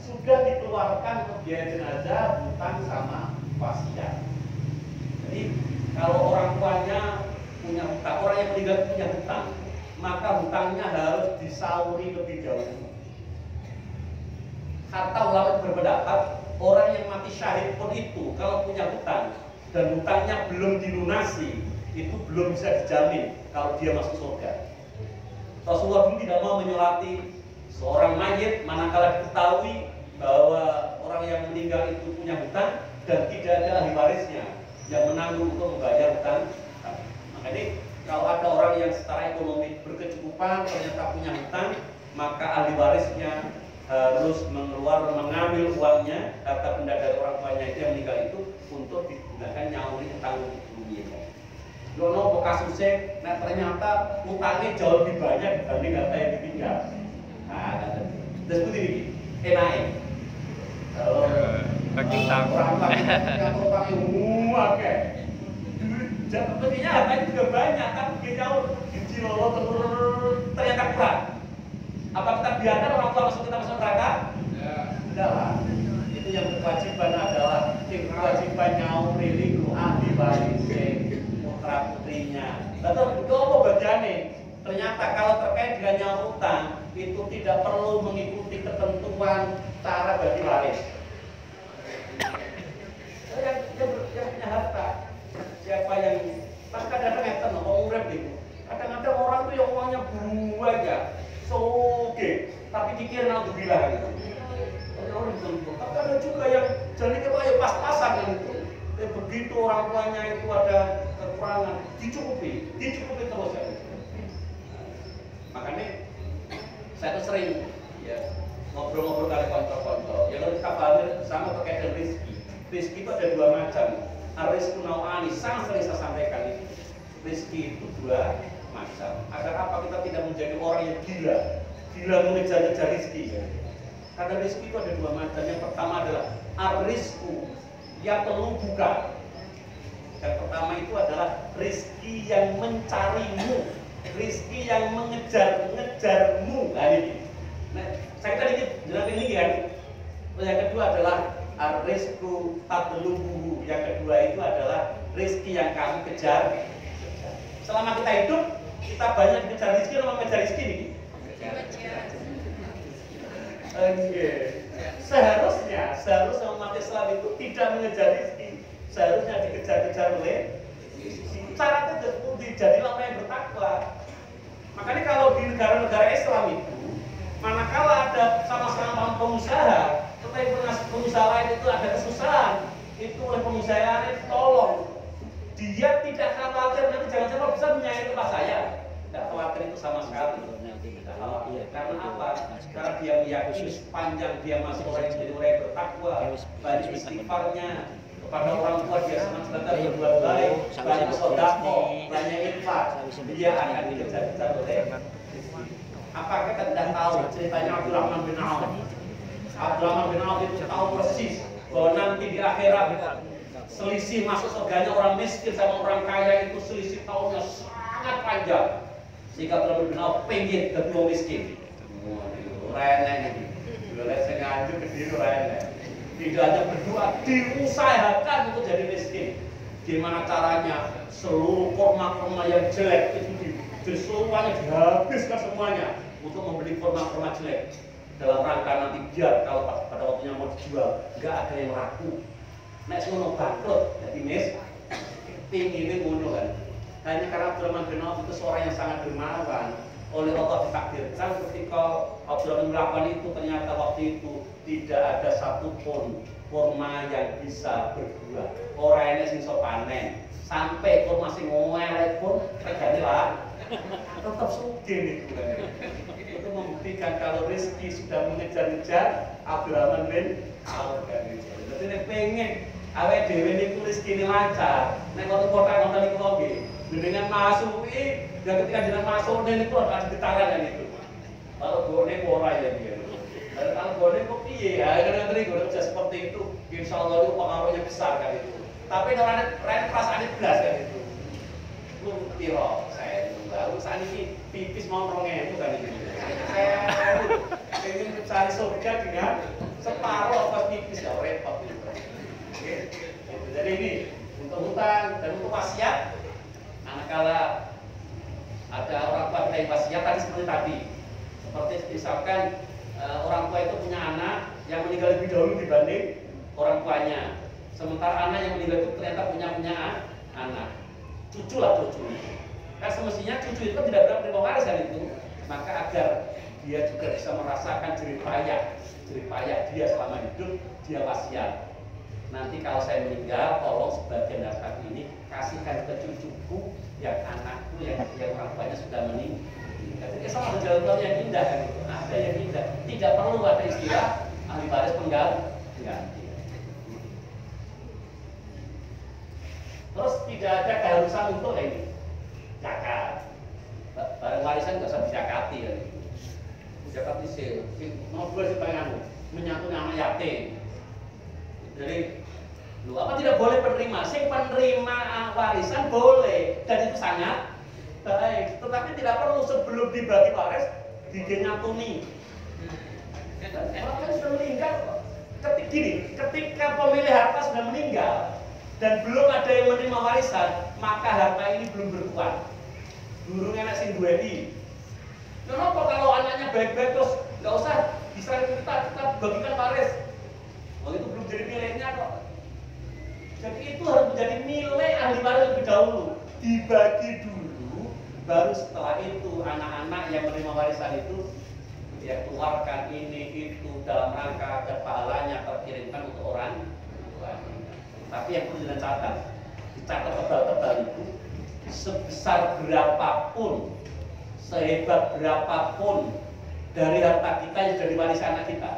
Speaker 3: sudah dikeluarkan untuk biaya jenazah, hutang sama wasiat. Jadi kalau orang tuanya punya hutang, orang yang meninggal punya hutang, maka hutangnya harus disauri lebih dahulu. Kata ulama berpendapat, orang yang mati syahid pun itu kalau punya hutang dan hutangnya belum dilunasi, itu belum bisa dijamin kalau dia masuk surga. Rasulullah dulu tidak mau menyolati seorang mayit manakala diketahui bahwa orang yang meninggal itu punya hutang dan tidak ada ahli warisnya yang menanggung untuk membayar hutang. Makanya kalau ada orang yang secara ekonomi berkecukupan ternyata punya hutang, maka ahli warisnya harus mengambil uangnya, harta benda dari orang tuanya itu yang meninggal itu untuk digunakan nyauri hutang dunia. Lono kasusnya, nah ternyata hutangnya jauh lebih banyak dibanding harta yang ditinggal. Nah, terus begini, enaknya. Kalau
Speaker 4: bagi utang.
Speaker 3: orang yang hutangnya oke. Sepertinya hartanya juga banyak, tapi dia jauh dicilolo ternyata kurang. Apa kita biarkan orang tua kita masuk neraka? Tidak lah. Itu yang kewajiban adalah kewajiban nyauri ahli waris putra putrinya. Lalu itu apa bagiannya? Ternyata kalau terkait dengan nyawa hutang itu tidak perlu mengikuti ketentuan cara bagi waris. Yang punya harta, siapa yang pas kadang-kadang ngeten orang urip gitu. Kadang-kadang orang tuh yang uangnya banyak, soge, tapi dikira naudzubillah gitu. Tapi ada juga yang jadi kita pas-pasan gitu. Begitu orang tuanya itu ada kekurangan, dicukupi terus ya. Makanya saya tuh sering ya ngobrol-ngobrol kali konco-konco. Ya kalau kita pahami sama terkait dengan rezeki. Rezeki itu ada dua macam. Ar-rizqu nau'ani, sangat sering saya sampaikan itu. Rezeki itu dua macam. Agar apa kita tidak menjadi orang yang gila mengejar-ngejar rezeki. Ya. Karena rezeki itu ada dua macam. Yang pertama adalah ar-rizqu yatlubuka. Yang pertama itu adalah rezeki yang mencarimu, rezeki yang mengejar-ngejarmu. Nah ini. Nah, saya tadi jelas ini kan. Yang kedua adalah ar-rizqu tatlubuhu. Yang kedua itu adalah rezeki yang kamu kejar. Selama kita hidup, kita banyak mengejar rezeki atau mengejar rezeki nih? Seharusnya umat Islam itu tidak mengejar rezeki, seharusnya dikejar-kejar oleh cara itu dijadilah orang yang bertakwa. Makanya kalau di negara-negara Islam itu, manakala ada sama-sama pengusaha, tetapi pengusaha lain itu ada kesusahan, itu oleh pengusaha lain tolong. Dia tidak khawatir nanti jangan-jangan bisa menyayangi tempat saya. Tidak khawatir itu sama sekali. Karena apa? Karena dia meyakini sepanjang dia masih orang yang jadi orang yang bertakwa, banyak istighfarnya kepada orang tua, dia senang-senang berbuat baik, banyak sedekah, banyak infak, dia akan dikejar-kejar oleh. Apakah kita tidak tahu ceritanya Abdurrahman bin Auf? Abdurrahman bin Auf itu tahu persis bahwa nanti di akhirat selisih masuk surganya orang miskin sama orang kaya itu selisih tahunnya sangat panjang. Sehingga Abdurrahman bin Auf pengen ketua miskin. Rene ini. Boleh saya ngaju ke diri rene. Tidak hanya berdoa, diusahakan untuk jadi miskin. Gimana caranya? Seluruh kurma-kurma yang jelek itu semuanya dihabiskan semuanya untuk membeli kurma-kurma jelek. Dalam rangka nanti biar kalau pada waktunya mau dijual, nggak ada yang laku. Nek ngono bangkrut, jadi pingin ngono kan. Hanya karena Abdurrahman bin Auf itu seorang yang sangat dermawan. Oleh Allah ditakdirkan ketika Abdurrahman melakukan itu, ternyata waktu itu tidak ada satupun kurma yang bisa berbuah. Orang ini sing iso panen. Sampai kurma sing ngelek pun regane lah tetap sugih niku kan. Itu membuktikan kalau rezeki sudah mengejar-ngejar Abdurrahman bin Auf kan. Jadi nek pengen awake dhewe niku rezekine lancar, nek wonten kota-kota niku lho nggih. Dengan masuki dan ketika jenengan masuk niku ada getaran kan itu. Kalau gone ora ya dia. Dan kalau gone kok piye ya kadang-kadang niku seperti itu. Insyaallah itu pengaruhnya besar kan itu. Tapi orang perasaannya belas kan itu. Lu piro saya baru saat ini pipis mau 2000 kan itu. Saya ingin mencari surga dengan separuh pas pipis ya repot gitu. Oke. Jadi ini untuk hutang dan untuk wasiat. Manakala ada orang tua kita yang wasiat tadi seperti tadi. Seperti misalkan orang tua itu punya anak yang meninggal lebih dahulu dibanding orang tuanya. Sementara anak yang meninggal itu ternyata punya anak, cucu lah cucu. Kan semestinya cucu itu tidak berhak menerima warisan itu, maka agar dia juga bisa merasakan jerih payah dia selama hidup, dia wasiat. Nanti kalau saya meninggal, tolong sebagian harta ini kasihkan ke cucuku yang anakku yang orang tuanya sudah meninggal. Jadi sama jalan yang indah kan itu. Ada yang indah. Tidak perlu ada istilah ahli waris pengganti. Terus tidak ada keharusan untuk ini zakat. Barang warisan nggak usah dizakati kan. Zakat itu ngobrol sih pengen menyatu anak yatim. Jadi, lu apa tidak boleh penerima? Sing penerima warisan boleh dan itu sangat baik. Tetapi tidak perlu sebelum dibagi waris dinyatuni. Orang kan sudah meninggal. Ketika pemilik harta sudah meninggal dan belum ada yang menerima warisan, maka harta ini belum berkuat. Durung enak sing duweni. Kenapa kalau anaknya baik-baik terus nggak usah kita bagikan waris? Oh itu belum jadi miliknya kok. Jadi itu harus menjadi milik ahli waris lebih dahulu. Dibagi dulu, baru setelah itu anak-anak yang menerima warisan itu dia keluarkan ini itu dalam rangka agar pahalanya terkirimkan untuk orang tua. Tapi yang perlu dicatat, dicatat tebal-tebal itu sebesar berapapun, sehebat berapapun dari harta kita yang sudah diwariskan anak kita.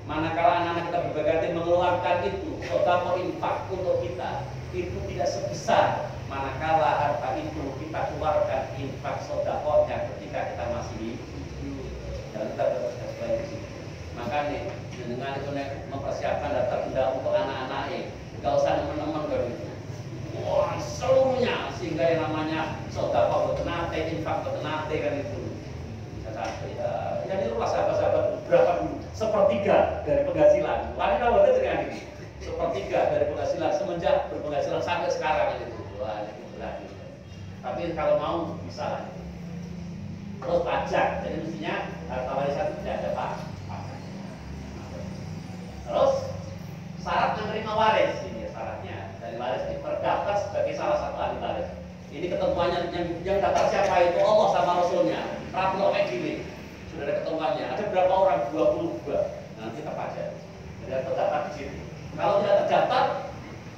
Speaker 3: Manakala anak-anak kita berbagai mengeluarkan itu, sedekah infak untuk kita, itu tidak sebesar manakala harta itu kita keluarkan infak sedekahnya ketika kita masih hidup. Dan kita bersesuai di situ. Makanya dengan itu mempersiapkan daftar benda untuk anak-anaknya, nggak usah teman-teman kan itu. Wah seluruhnya sehingga yang namanya sedekah betenate, infak betenate kan itu. Jadi luas sahabat-sahabat berapa dulu? Sepertiga dari penghasilan. Paling tahu ada dengan ini. Sepertiga dari penghasilan semenjak berpenghasilan sampai sekarang itu. Wah, itu berarti. Tapi kalau mau bisa. Terus pajak. Jadi mestinya harta warisan itu tidak ada pajak. Terus syarat menerima waris ini syaratnya dari waris terdaftar sebagai salah satu ahli waris. Ini ketentuannya yang daftar siapa itu Allah sama Rasulnya. Rabbul Alamin. Sudah ada ketentuannya. Ada berapa orang? 22. Nanti terpajak. Jadi ada terdaftar di situ. Kalau tidak terdaftar,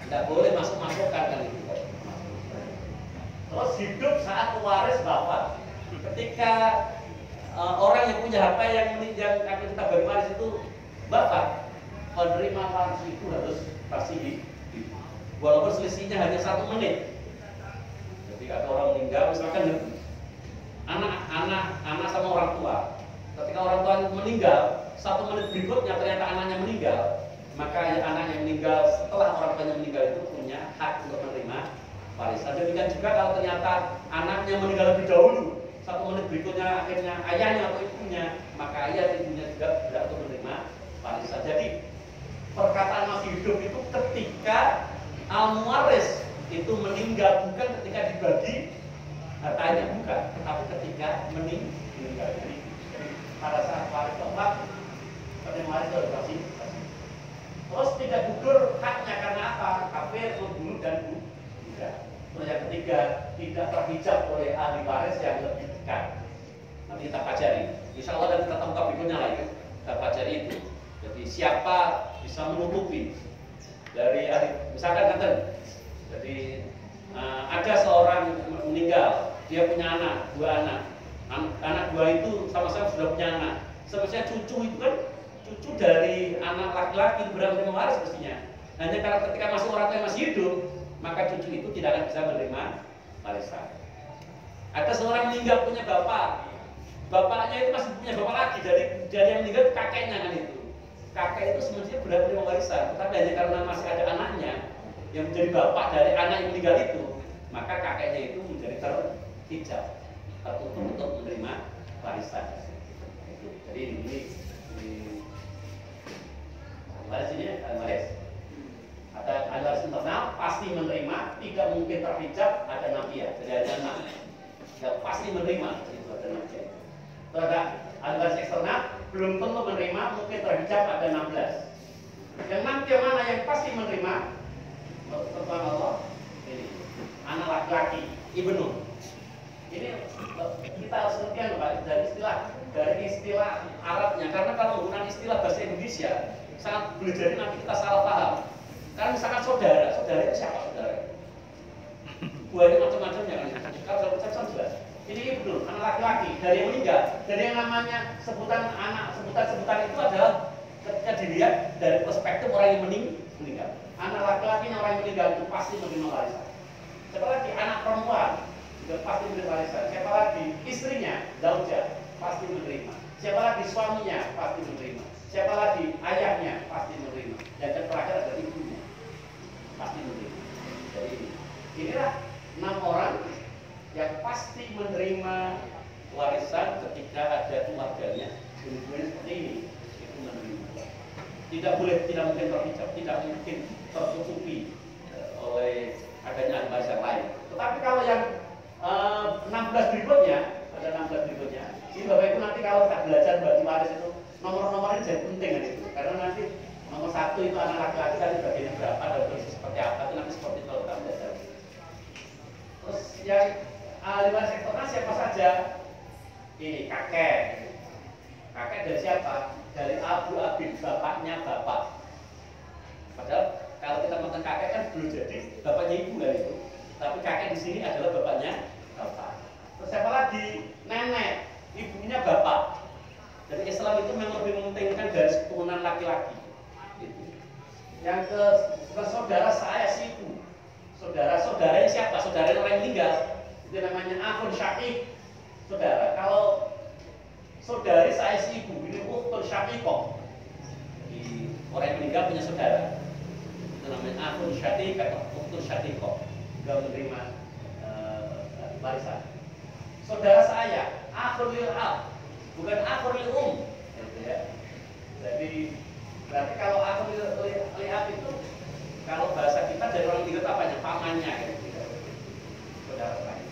Speaker 3: tidak boleh masuk-masukkan kan itu. Terus hidup saat pewaris bapak. Ketika orang yang punya harta yang akan kita bagi waris itu bapak, penerima waris itu harus pasti walaupun selisihnya hanya 1 menit. Jadi ada orang meninggal, misalkan anak sama orang tua. Ketika orang tua meninggal, 1 menit berikutnya ternyata anaknya meninggal, maka anaknya meninggal setelah orang tuanya meninggal itu punya hak untuk menerima warisan. Demikian juga kalau ternyata anaknya meninggal lebih dahulu, 1 menit berikutnya akhirnya ayahnya atau ibunya, maka ayah dan ibunya juga berhak untuk menerima warisan. Jadi perkataan masih hidup itu ketika al-muwaris itu meninggal, bukan ketika dibagi hartanya, bukan, tetapi ketika meninggal. Jadi pada saat waris keempat, waris itu kasih. Terus tidak gugur haknya karena apa? Kafir, membunuh dan bunuh. Terus yang ketiga, tidak terhijab oleh ahli waris yang lebih dekat. Nanti kita pelajari. Insya Allah dan kita temukan berikutnya lagi. Kita pelajari itu. Jadi siapa bisa menutupi dari ahli, misalkan kata, jadi ada seorang meninggal, dia punya anak, dua anak. Anak dua itu sama-sama sudah punya anak. Sebenarnya cucu itu kan cucu dari anak laki-laki berhak menerima waris mestinya. Hanya karena ketika masih orang tua yang masih hidup, maka cucu itu tidak akan bisa menerima warisan. Ada seorang meninggal punya bapak, bapaknya itu masih punya bapak lagi, dari yang meninggal kakeknya kan itu. Kakek itu sebenarnya berhak menerima warisan, tetapi hanya karena masih ada anaknya yang menjadi bapak dari anak yang meninggal itu, maka kakeknya itu menjadi terhijab, tertutup untuk menerima warisan. Jadi ini waris ini waris. Ada waris internal pasti menerima, tidak mungkin terhijab, ada nafiyah. Jadi ada 6 yang pasti menerima, itu ada nafiyah. Terus ada waris eksternal belum tentu menerima, mungkin terhijab, ada 16. Yang nanti yang mana yang pasti menerima? Tentang Allah ini anak laki-laki ibnu. Ini kita harus ngerti Pak dari istilah Arabnya, karena kalau menggunakan istilah bahasa Indonesia sangat boleh jadi nanti kita salah paham. Karena misalkan saudara itu siapa saudara? Buahnya macam-macamnya kan. Kalau saya jelas. Ini ibnu, anak laki-laki dari yang meninggal, dari yang namanya sebutan itu adalah ketika dilihat dari perspektif orang yang meninggal. Anak laki-lakinya orang yang meninggal itu pasti menerima warisan. Siapa lagi? Anak perempuan juga pasti menerima warisan. Siapa lagi? Istrinya, zaujah, pasti menerima. Siapa lagi? Suaminya pasti menerima. Siapa lagi? Ayahnya pasti menerima. Dan yang terakhir adalah ibunya, pasti menerima. Jadi inilah 6 orang yang pasti menerima warisan ketika ada keluarganya. Kemudian seperti ini, itu menerima. Tidak mungkin terhijab, tidak mungkin tertutupi oleh adanya ahli waris yang lain. Tetapi kalau yang 16 berikutnya, ada 16 berikutnya. Ini Bapak Ibu nanti kalau kita belajar bagi waris itu nomor-nomornya jadi penting kan itu. Karena nanti nomor 1 itu anak laki-laki tadi bagiannya berapa dan berisi seperti apa itu nanti seperti itu kita belajar. Terus yang ahli waris eksternal siapa saja? Ini kakek. Kakek dari siapa? Dari Abu Abid, bapaknya bapak. Padahal kalau kita ngomong kakek kan belum jadi bapaknya ibu kan itu. Tapi kakek di sini adalah bapaknya bapak. Terus siapa lagi? Nenek, ibunya bapak. Jadi Islam itu memang lebih mementingkan garis keturunan laki-laki. Gitu. Yang ke saudara saya si ibu. Saudaranya siapa? Saudara orang yang meninggal. Itu namanya akhun syakik. Saudara. Kalau saudari saya si ibu, ini ukhtun syakikoh. Jadi orang yang meninggal punya saudara. Itu namanya akhun syakik atau ukhtun syakikoh. Juga menerima warisan. Saudara saya, akhun lil ab, bukan akhun lil gitu ya. Jadi berarti kalau akhun lil ab itu kalau bahasa kita dari orang meninggal apanya? Pamannya gitu. Saudara saya.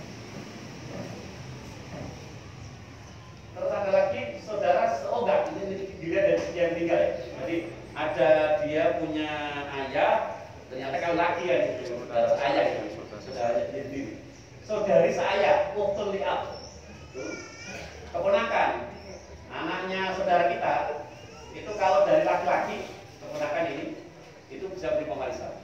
Speaker 3: Terus ada lagi saudara seogak, ini dilihat dari segi yang tinggal ya. Jadi ada dia punya ayah, ternyata kalau laki ya itu saudara ayah itu, saudaranya dia sendiri. Saudari saya, uktul li'ab, keponakan, anaknya saudara kita, itu kalau dari laki-laki keponakan ini, itu bisa beri warisan.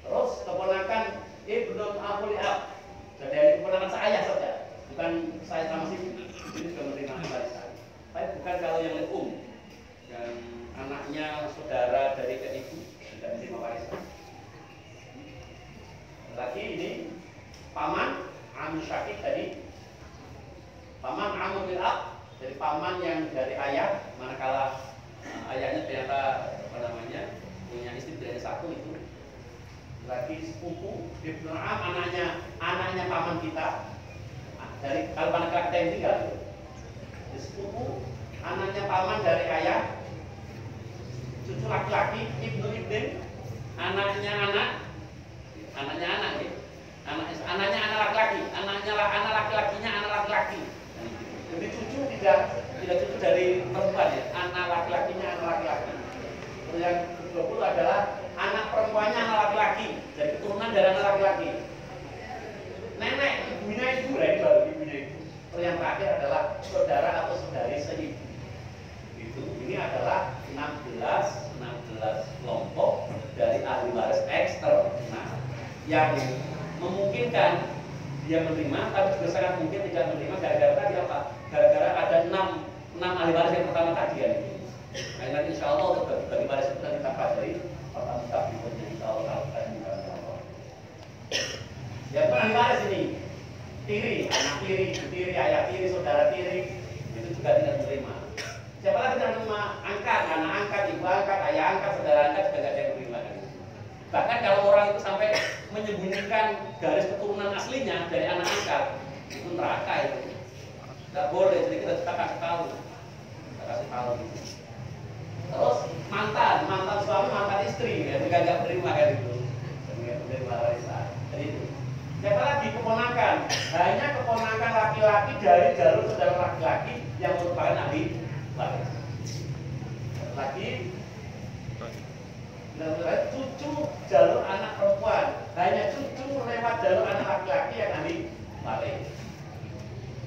Speaker 3: Terus keponakan ibnu akul li'ab, dari keponakan saya saja, bukan saya sama si ini juga menerima warisan. Tapi bukan kalau yang yang anaknya saudara dari ke ibu tidak menerima warisan. Lagi ini paman amu syakik tadi, paman amu bil ab, jadi paman yang dari ayah, manakala ayahnya ternyata punya istri dari satu itu. Lagi sepupu ibnu am, anaknya paman kita. Dari kalau manakala kita yang tinggal itu sepupu anaknya paman dari ayah, cucu laki-laki, ibnu ibnin, anaknya anak gitu. Anaknya anak laki-laki, anak laki-lakinya anak laki-laki. Jadi cucu tidak cucu dari perempuan ya, anak laki-lakinya anak laki-laki. Terus yang 20 adalah anak perempuannya anak laki-laki, dari keturunan dari anak laki-laki. Nenek ibunya ibu, ini baru ibunya ibu. Terus yang terakhir adalah saudara atau saudari seibu. Itu ini adalah 16 kelompok dari ahli waris eksternal yang memungkinkan dia menerima, tapi juga sangat mungkin tidak menerima gara-gara tadi apa? Gara-gara ada 6 ahli waris yang pertama tadi kan. Nah, nanti insya Allah untuk bagi waris itu nanti kita pelajari pertama berikutnya insya Allah kalau kita ingat. Yang ahli waris ini tiri, anak tiri, ibu tiri, ayah tiri, saudara tiri itu juga tidak menerima. Siapa lagi tidak menerima? Angkat, anak angkat, ibu angkat, ayah angkat, saudara angkat juga tidak ada yang menerima. Bahkan kalau orang itu sampai menyembunyikan garis keturunan aslinya dari anak angkat, itu neraka itu. Tidak boleh, jadi kita kasih tahu. Kita kasih tahu gitu. Terus mantan suami, mantan istri, ya, juga nggak menerima kan itu. Nggak menerima warisan. Jadi itu. Siapa lagi? Keponakan. Hanya keponakan laki-laki dari jalur saudara laki-laki yang merupakan ahli waris. Lagi cucu jalur anak perempuan, hanya cucu lewat jalur anak laki-laki yang ahli waris.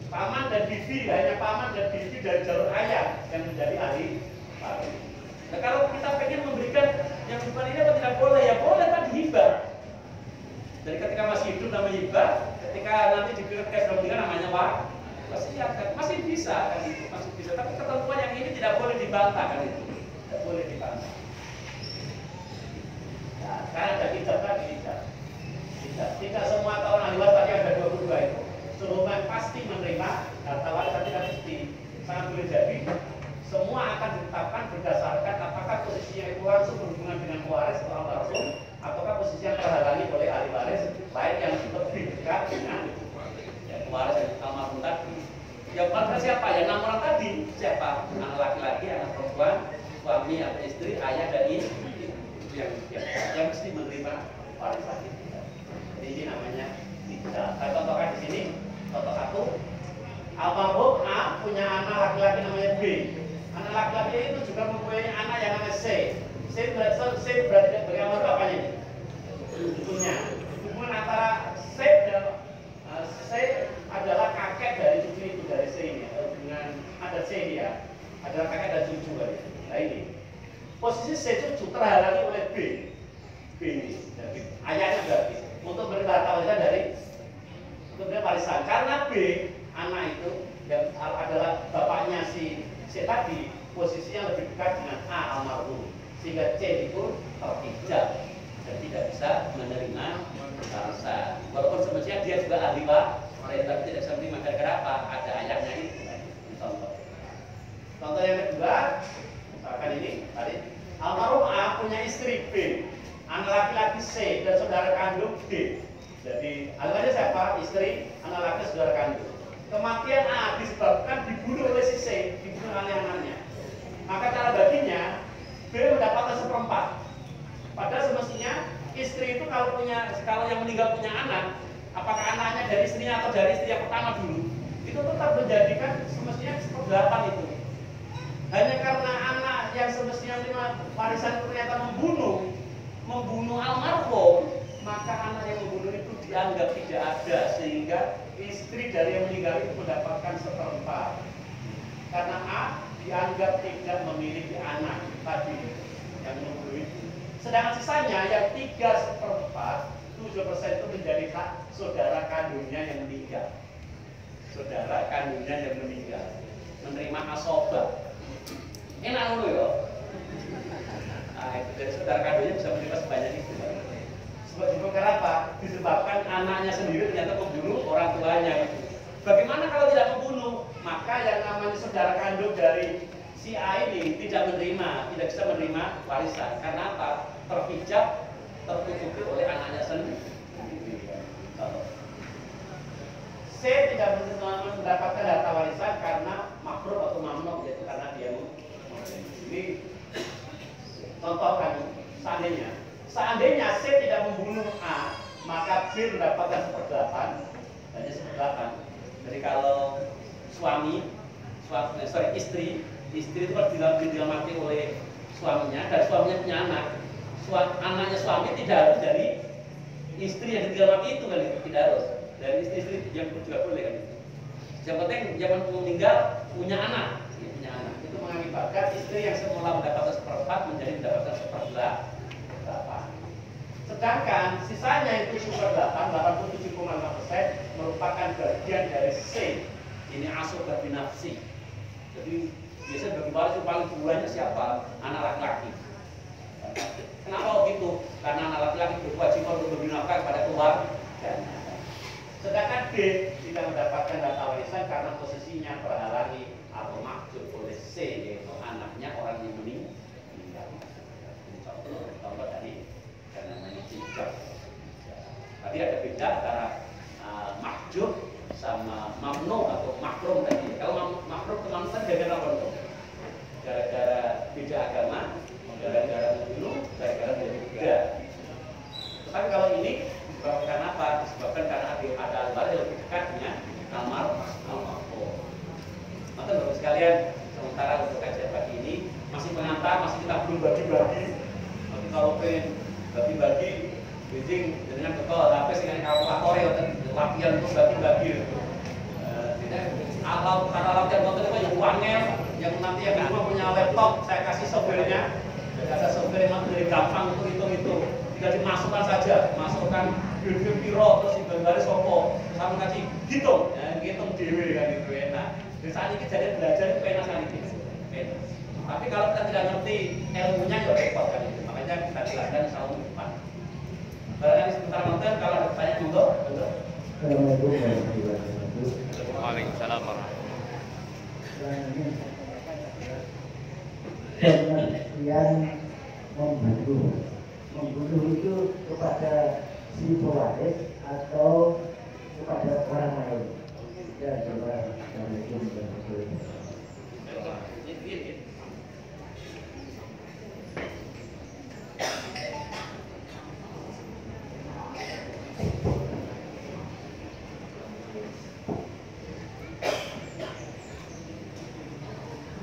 Speaker 3: Paman dan bibi, hanya paman dan bibi dari jalur ayah yang menjadi ahli waris. Nah, kalau kita pengen memberikan yang bukan ini apa tidak boleh? Ya boleh, tapi hibah. Jadi ketika masih hidup namanya hibah, ketika nanti diberikan sudah meninggal namanya wasiat kan, masih bisa kan itu, masih bisa. Tapi ketentuan yang ini tidak boleh dibantah kan itu, tidak boleh dibantah. Nah, sekarang ada hijab lagi hijab. Tidak semua tahun ahli waris tadi ada 22 itu. Seluruhnya pasti menerima harta warisan, tidak mesti. Sangat boleh jadi semua akan ditetapkan berdasarkan apakah posisinya itu langsung berhubungan dengan waris atau langsung, ataukah posisi yang terhalangi oleh ahli waris lain yang lebih dekat dengan waris yang almarhum tadi. Yang pada siapa? Yang 6 orang tadi siapa? Anak laki-laki, anak perempuan, suami atau istri, ayah dan ibu. Yang mesti menerima warisan itu. Jadi ini namanya tidak. Saya contohkan di sini. Contoh 1, almarhum A punya anak laki-laki namanya B. Anak laki-laki itu juga mempunyai anak yang namanya C. C berarti bagi almarhum apanya ini? Cucunya. Hubungan antara C dan C adalah kakek dari cucu itu, dari C ini. Hubungan ada C ini ya. Adalah kakek dan cucu kan. Nah ini. Posisi C cucu terhalangi oleh B ini. Jadi, ayahnya berarti untuk menerima harta warisan dari warisan, karena B anak itu yang adalah bapaknya si C tadi, posisinya lebih dekat dengan A almarhum, sehingga C itu terhijab dan tidak bisa menerima warisan. Walaupun semestinya dia juga ahli waris, tapi tidak bisa menerima gara-gara apa? Ada ayahnya itu. Contoh yang kedua, misalkan ini tadi almarhum A punya istri B, anak laki-laki C dan saudara kandung D. Jadi anaknya siapa? Istri, anak laki, saudara kandung. Kematian A disebabkan dibunuh oleh si C, dibunuh oleh anaknya. Maka cara baginya B mendapatkan 1/4. Padahal semestinya istri itu kalau yang meninggal punya anak, apakah anaknya dari istrinya atau dari istri yang pertama dulu, itu tetap menjadikan semestinya 1/8 itu. Hanya karena anak yang semestinya menerima warisan ternyata membunuh almarhum, maka anak yang membunuh itu dianggap tidak ada, sehingga istri dari yang meninggal itu mendapatkan 1/4. Karena A dianggap tidak memiliki anak tadi yang membunuh itu. Sedangkan sisanya yang 3/4, 7% itu menjadi hak saudara kandungnya yang meninggal. Saudara kandungnya yang meninggal menerima asobah. Enak dulu ya. Nah, itu dari saudara kandungnya bisa menerima sebanyak itu. Sebab kenapa? Disebabkan anaknya sendiri ternyata membunuh orang tuanya. Bagaimana kalau tidak membunuh? Maka yang namanya saudara kandung dari si A ini tidak bisa menerima warisan. Karena apa? Terhijab, tertutupi oleh anaknya sendiri. C tidak mendapatkan harta warisan karena makruh atau mamnu, yaitu karena dia ini Seandainya C tidak membunuh A, maka B mendapatkan 1/8, hanya 1/8. Jadi kalau istri itu harus dilamati oleh suaminya, dan suaminya punya anak. Anaknya suami tidak harus dari istri yang dilamati itu kan, tidak harus dari istri yang juga boleh kan. Yang penting zaman meninggal punya anak, itu mengakibatkan istri yang semula mendapatkan 1/4 menjadi mendapatkan 1/8. Sedangkan sisanya itu 1/8, 87,5% merupakan bagian dari C. Ini asabah binafsi. Jadi biasanya bagi waris yang paling buahnya siapa? Anak laki-laki. Kenapa begitu? Karena anak laki-laki berkewajiban untuk memberi nafkah kepada keluarga. Sedangkan D tidak mendapatkan harta warisan karena posisinya terhalangi atau mahjub oleh C, yaitu anaknya orang yang meninggal. Contoh tadi yang namanya hijab. Tadi ada beda antara mahjub sama mamnu atau makrum tadi. Kalau makrum ke mamnu kan gara-gara apa? Gara-gara beda agama, gara-gara membunuh, gara-gara menjadi budak. Tapi kalau ini disebabkan apa? Disebabkan karena ada albar yang lebih dekat dengan almarhum. Maka bapak sekalian, sementara untuk kajian pagi ini masih pengantar, masih kita belum bagi-bagi. Nanti kalau pengen bagi-bagi, bidding dengan betul, tapi dengan kalkulator ya latihan untuk bagi-bagi. Karena latihan betul itu yang uangnya, yang nanti yang rumah punya laptop, saya kasih softwarenya. Jadi ada software yang nanti gampang untuk hitung-hitung. Tinggal dimasukkan saja, masukkan video piro, terus digambar sopo, sama kasih hitung, hitung dewe kan itu enak. Jadi saat ini jadi belajar itu enak sekali gitu. Tapi kalau kita tidak ngerti ilmunya ya repot kan itu. Makanya kita jelaskan selalu di depan. Barangkali sebentar nonton, kalau ada pertanyaan monggo.
Speaker 1: Assalamualaikum warahmatullahi wabarakatuh.
Speaker 4: Waalaikumsalam warahmatullahi
Speaker 1: yang membunuh itu kepada si pewaris atau kepada orang lain. Ya, coba Assalamualaikum warahmatullahi wabarakatuh.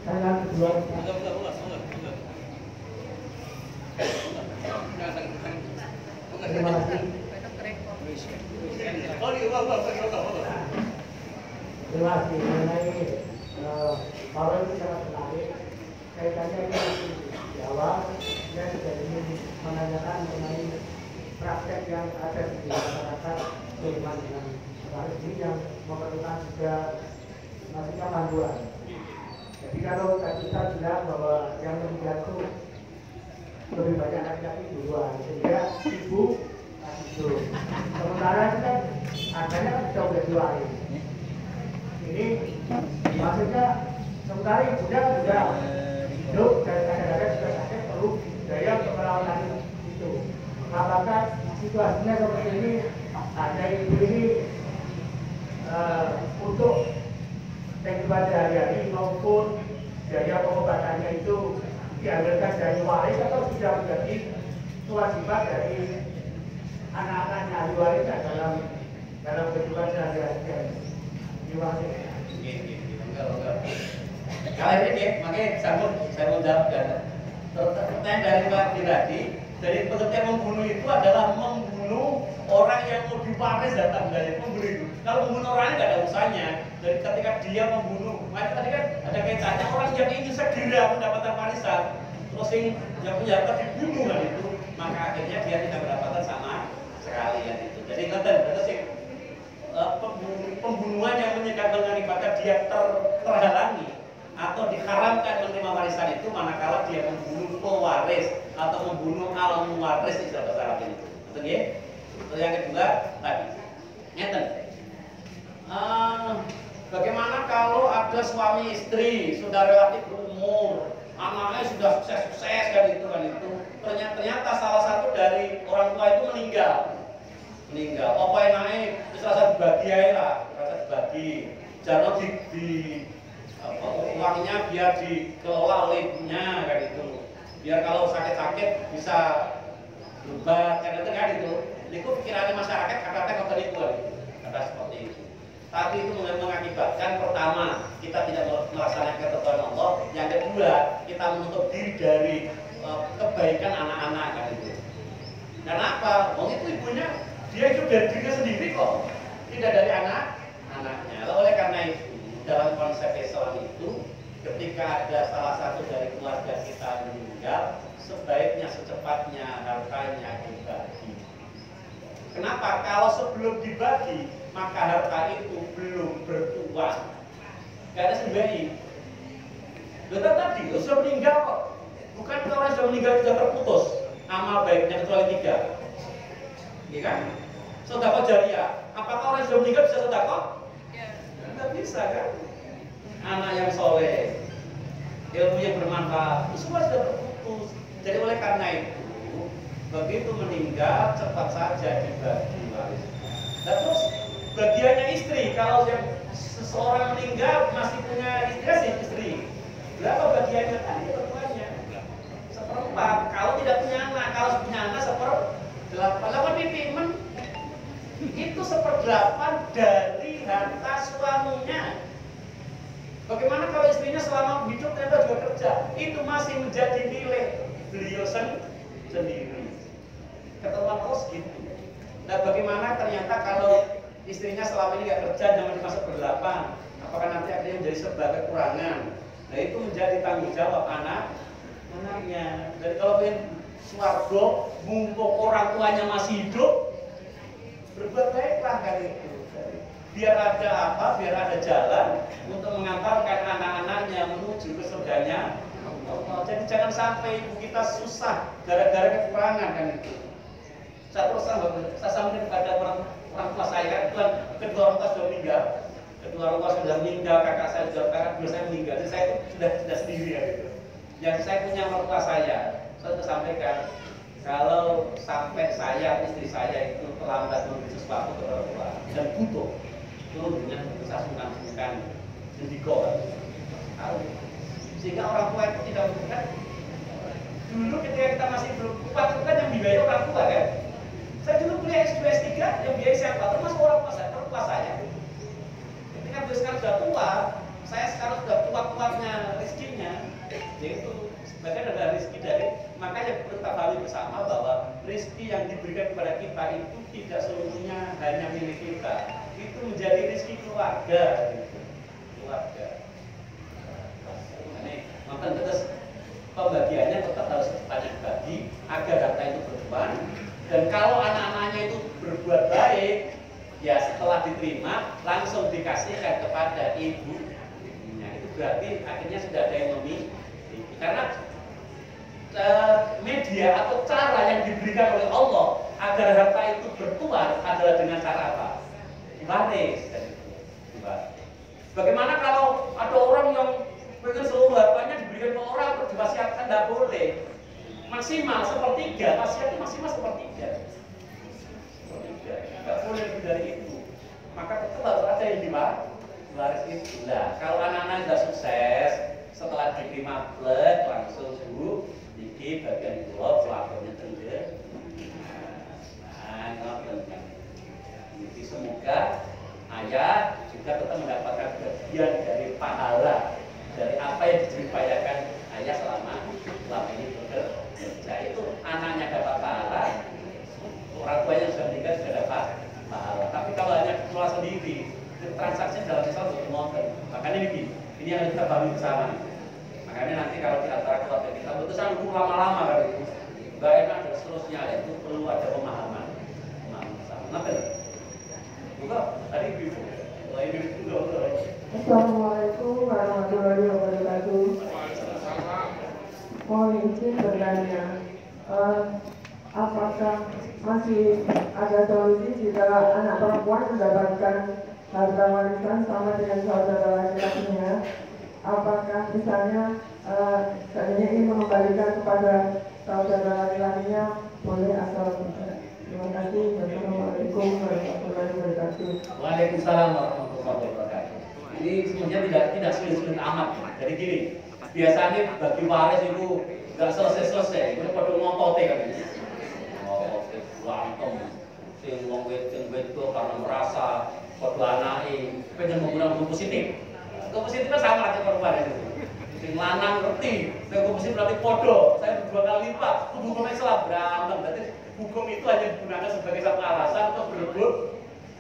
Speaker 1: Tangan kedua. Terima kasih. Terima kasih mengenai kalau itu sangat menarik. Kaitannya ini di awal saya sudah ingin menanyakan mengenai praktek yang ada di masyarakat Sulaiman dengan waris ini yang memerlukan juga maksudnya panduan. Jadi kalau tadi kita bilang bahwa yang meninggal itu lebih banyak laki-laki duluan, sehingga ibu itu. Sementara itu kan adanya kan bisa udah diwaris. Ini maksudnya sementara ibunya sudah hidup dan kadang-kadang juga sakit perlu biaya untuk perawatan itu. Apakah situasinya seperti ini? Ada ibu ini untuk kehidupan sehari-hari maupun biaya pengobatannya itu diambilkan dari waris atau sudah menjadi kewajiban dari anak-anaknya ahli waris dalam kehidupan sehari-hari. Terima kasih.
Speaker 3: Kalau ini makanya saya mau jawab kan. Pertanyaan dari Pak tadi, dari pengertian membunuh itu adalah membunuh orang yang mau diwaris datang dari pemberi itu. Kalau membunuh orangnya nggak ada urusannya. Jadi ketika dia membunuh, makanya tadi kan ada kaitannya orang yang ingin segera mendapatkan warisan, terus yang punya harta dibunuh kan itu, maka akhirnya dia tidak mendapatkan sama sekali kan itu. Jadi ngeten, berarti pembunuhan yang mengakibatkan dia terhalangi atau diharamkan menerima warisan itu manakala dia membunuh pewaris atau membunuh al-muwaris istilah bahasa Arab itu. Betul ya? Terus yang kedua tadi, ngeten. Bagaimana kalau ada suami istri sudah relatif berumur, anaknya sudah sukses kan itu. Ternyata salah satu dari orang tua itu meninggal. Apa yang naik? Salah satu bagian lah, dibagi. Jangan uangnya biar dikelola oleh ibunya kan itu. Biar kalau sakit-sakit bisa Lubat, karena kan itu pikirannya masyarakat kata-kata itu, kata seperti itu. Tapi itu mengakibatkan pertama kita tidak melaksanakan ketentuan Allah, yang kedua kita menutup diri dari kebaikan anak-anak kan itu. Kenapa? Wong itu ibunya dia hidup dari dirinya sendiri kok, tidak dari anak-anaknya. Oleh karena itu dalam konsep Islam itu, ketika ada salah satu dari keluarga kita meninggal, sebaiknya secepatnya hartanya dibagi. Kenapa? Kalau sebelum dibagi, maka harta itu belum bertuan. Gak ada sebaik. Betul tadi, sudah meninggal kok. Bukan kalau orang sudah meninggal sudah terputus amal baiknya kecuali 3. Iya kan? Sedekah jariah. Apakah orang sudah meninggal bisa sedekah?
Speaker 5: Ya.
Speaker 3: Tidak bisa kan? Anak yang soleh, ilmu yang bermanfaat, itu semua sudah terputus. Jadi oleh karena itu, begitu meninggal cepat saja dibagi waris. Nah terus bagiannya istri, kalau seseorang meninggal masih punya istri, berapa bagiannya tadi perempuannya? 1/4. Kalau tidak punya anak, kalau punya anak 1/8. Lalu dipimen itu 1/8 dari harta suaminya. Bagaimana kalau istrinya selama hidup ternyata juga kerja? Itu masih menjadi milik beliau sendiri. Ketentuan Allah gitu. Nah bagaimana ternyata kalau istrinya selama ini nggak kerja dan masuk 1/8, apakah nanti akhirnya menjadi serba kekurangan? Nah itu menjadi tanggung jawab anaknya. Jadi kalau ingin swarga, mumpung orang tuanya masih hidup, berbuat baiklah kan itu. Biar ada apa? Biar ada jalan untuk mengantarkan anak-anaknya menuju ke surganya Allah. Jadi jangan sampai ibu kita susah gara-gara kekurangan kan itu. Saya sampaikan kepada orang tua saya, kan kedua orang tua sudah meninggal, kakak saya sudah kakak saya meninggal, jadi saya sudah sendiri ya gitu. Yang saya punya orang tua saya sudah sampaikan, kalau sampai saya istri saya itu terlambat memberi sesuatu ke orang tua dan butuh, itu dengan bisa sungkan-sungkan sedikit tahu, sehingga orang tua itu tidak memberikan. Dulu ketika kita masih belum kuat itu kan yang dibayar orang tua kan. Saya dulu kuliah S2, S3 yang biaya siapa? Termasuk orang tua saya. Ketika beliau sekarang sudah tua, saya sekarang sudah tua-tuanya rezekinya, yaitu sebagian ada rezeki dari, makanya perlu kita pahami bersama bahwa rezeki yang diberikan kepada kita itu tidak seluruhnya hanya milik kita, itu menjadi rezeki keluarga. Keluarga. Ini maka terus pembagiannya tetap harus secepatnya dibagi agar harta itu berkembang. Dan kalau anak-anaknya itu berbuat baik, ya setelah diterima langsung dikasihkan kepada ibunya. Itu berarti akhirnya sudah ada yang memiliki. Karena media atau cara yang diberikan oleh Allah agar harta itu bertuan adalah dengan cara apa? Waris. Bagaimana kalau ada orang yang pengen seluruh hartanya diberikan ke orang untuk diwasiatkan? Tidak boleh. Maksimal 1/3, wasiatnya maksimal 1/3. Tidak boleh lebih dari itu. Maka tetap harus ada yang diwaris itu. Nah, kalau anak-anak sudah sukses, setelah diterima plek langsung Bu, iki bagian kula swargane tengger. Nah, jadi semoga ayah juga tetap mendapatkan bagian dari pahala dari apa yang diupayakan ayah selama ini bekerja. Itu anaknya dapat pahala, orang tuanya sudah meninggal juga dapat pahala. Tapi kalau hanya keluar sendiri, transaksi dalam Islam untuk motor. Makanya ini yang kita pahami bersama. Makanya nanti kalau di antara keluarga kita putusan hukum lama-lama kan itu, nggak enak dan seterusnya, itu perlu ada pemahaman bersama. Kenapa? Bukan tadi ibu, ibu juga.
Speaker 6: Assalamualaikum warahmatullahi wabarakatuh. Mohon izin bertanya, apakah masih ada solusi jika anak perempuan mendapatkan harta warisan sama dengan saudara laki-lakinya? Apakah misalnya seandainya ingin mengembalikan kepada saudara laki-lakinya boleh atau tidak? Terima kasih. Wassalamualaikum warahmatullahi wabarakatuh.
Speaker 3: Waalaikumsalam warahmatullahi wabarakatuh. Ini sebenarnya tidak sulit-sulit amat. Jadi gini, biasanya bagi waris itu nggak selesai-selesai, itu pada ngotot kan ini. wantem sing wong wedok karena merasa padha anake pengen menggunakan hukum positif. Hukum positif kan sama aja perempuan itu. Sing lanang ngerti, sing hukum positif berarti podo. Saya dua kali lipat, hukum Islam berantem. Berarti hukum itu hanya digunakan sebagai satu alasan untuk berebut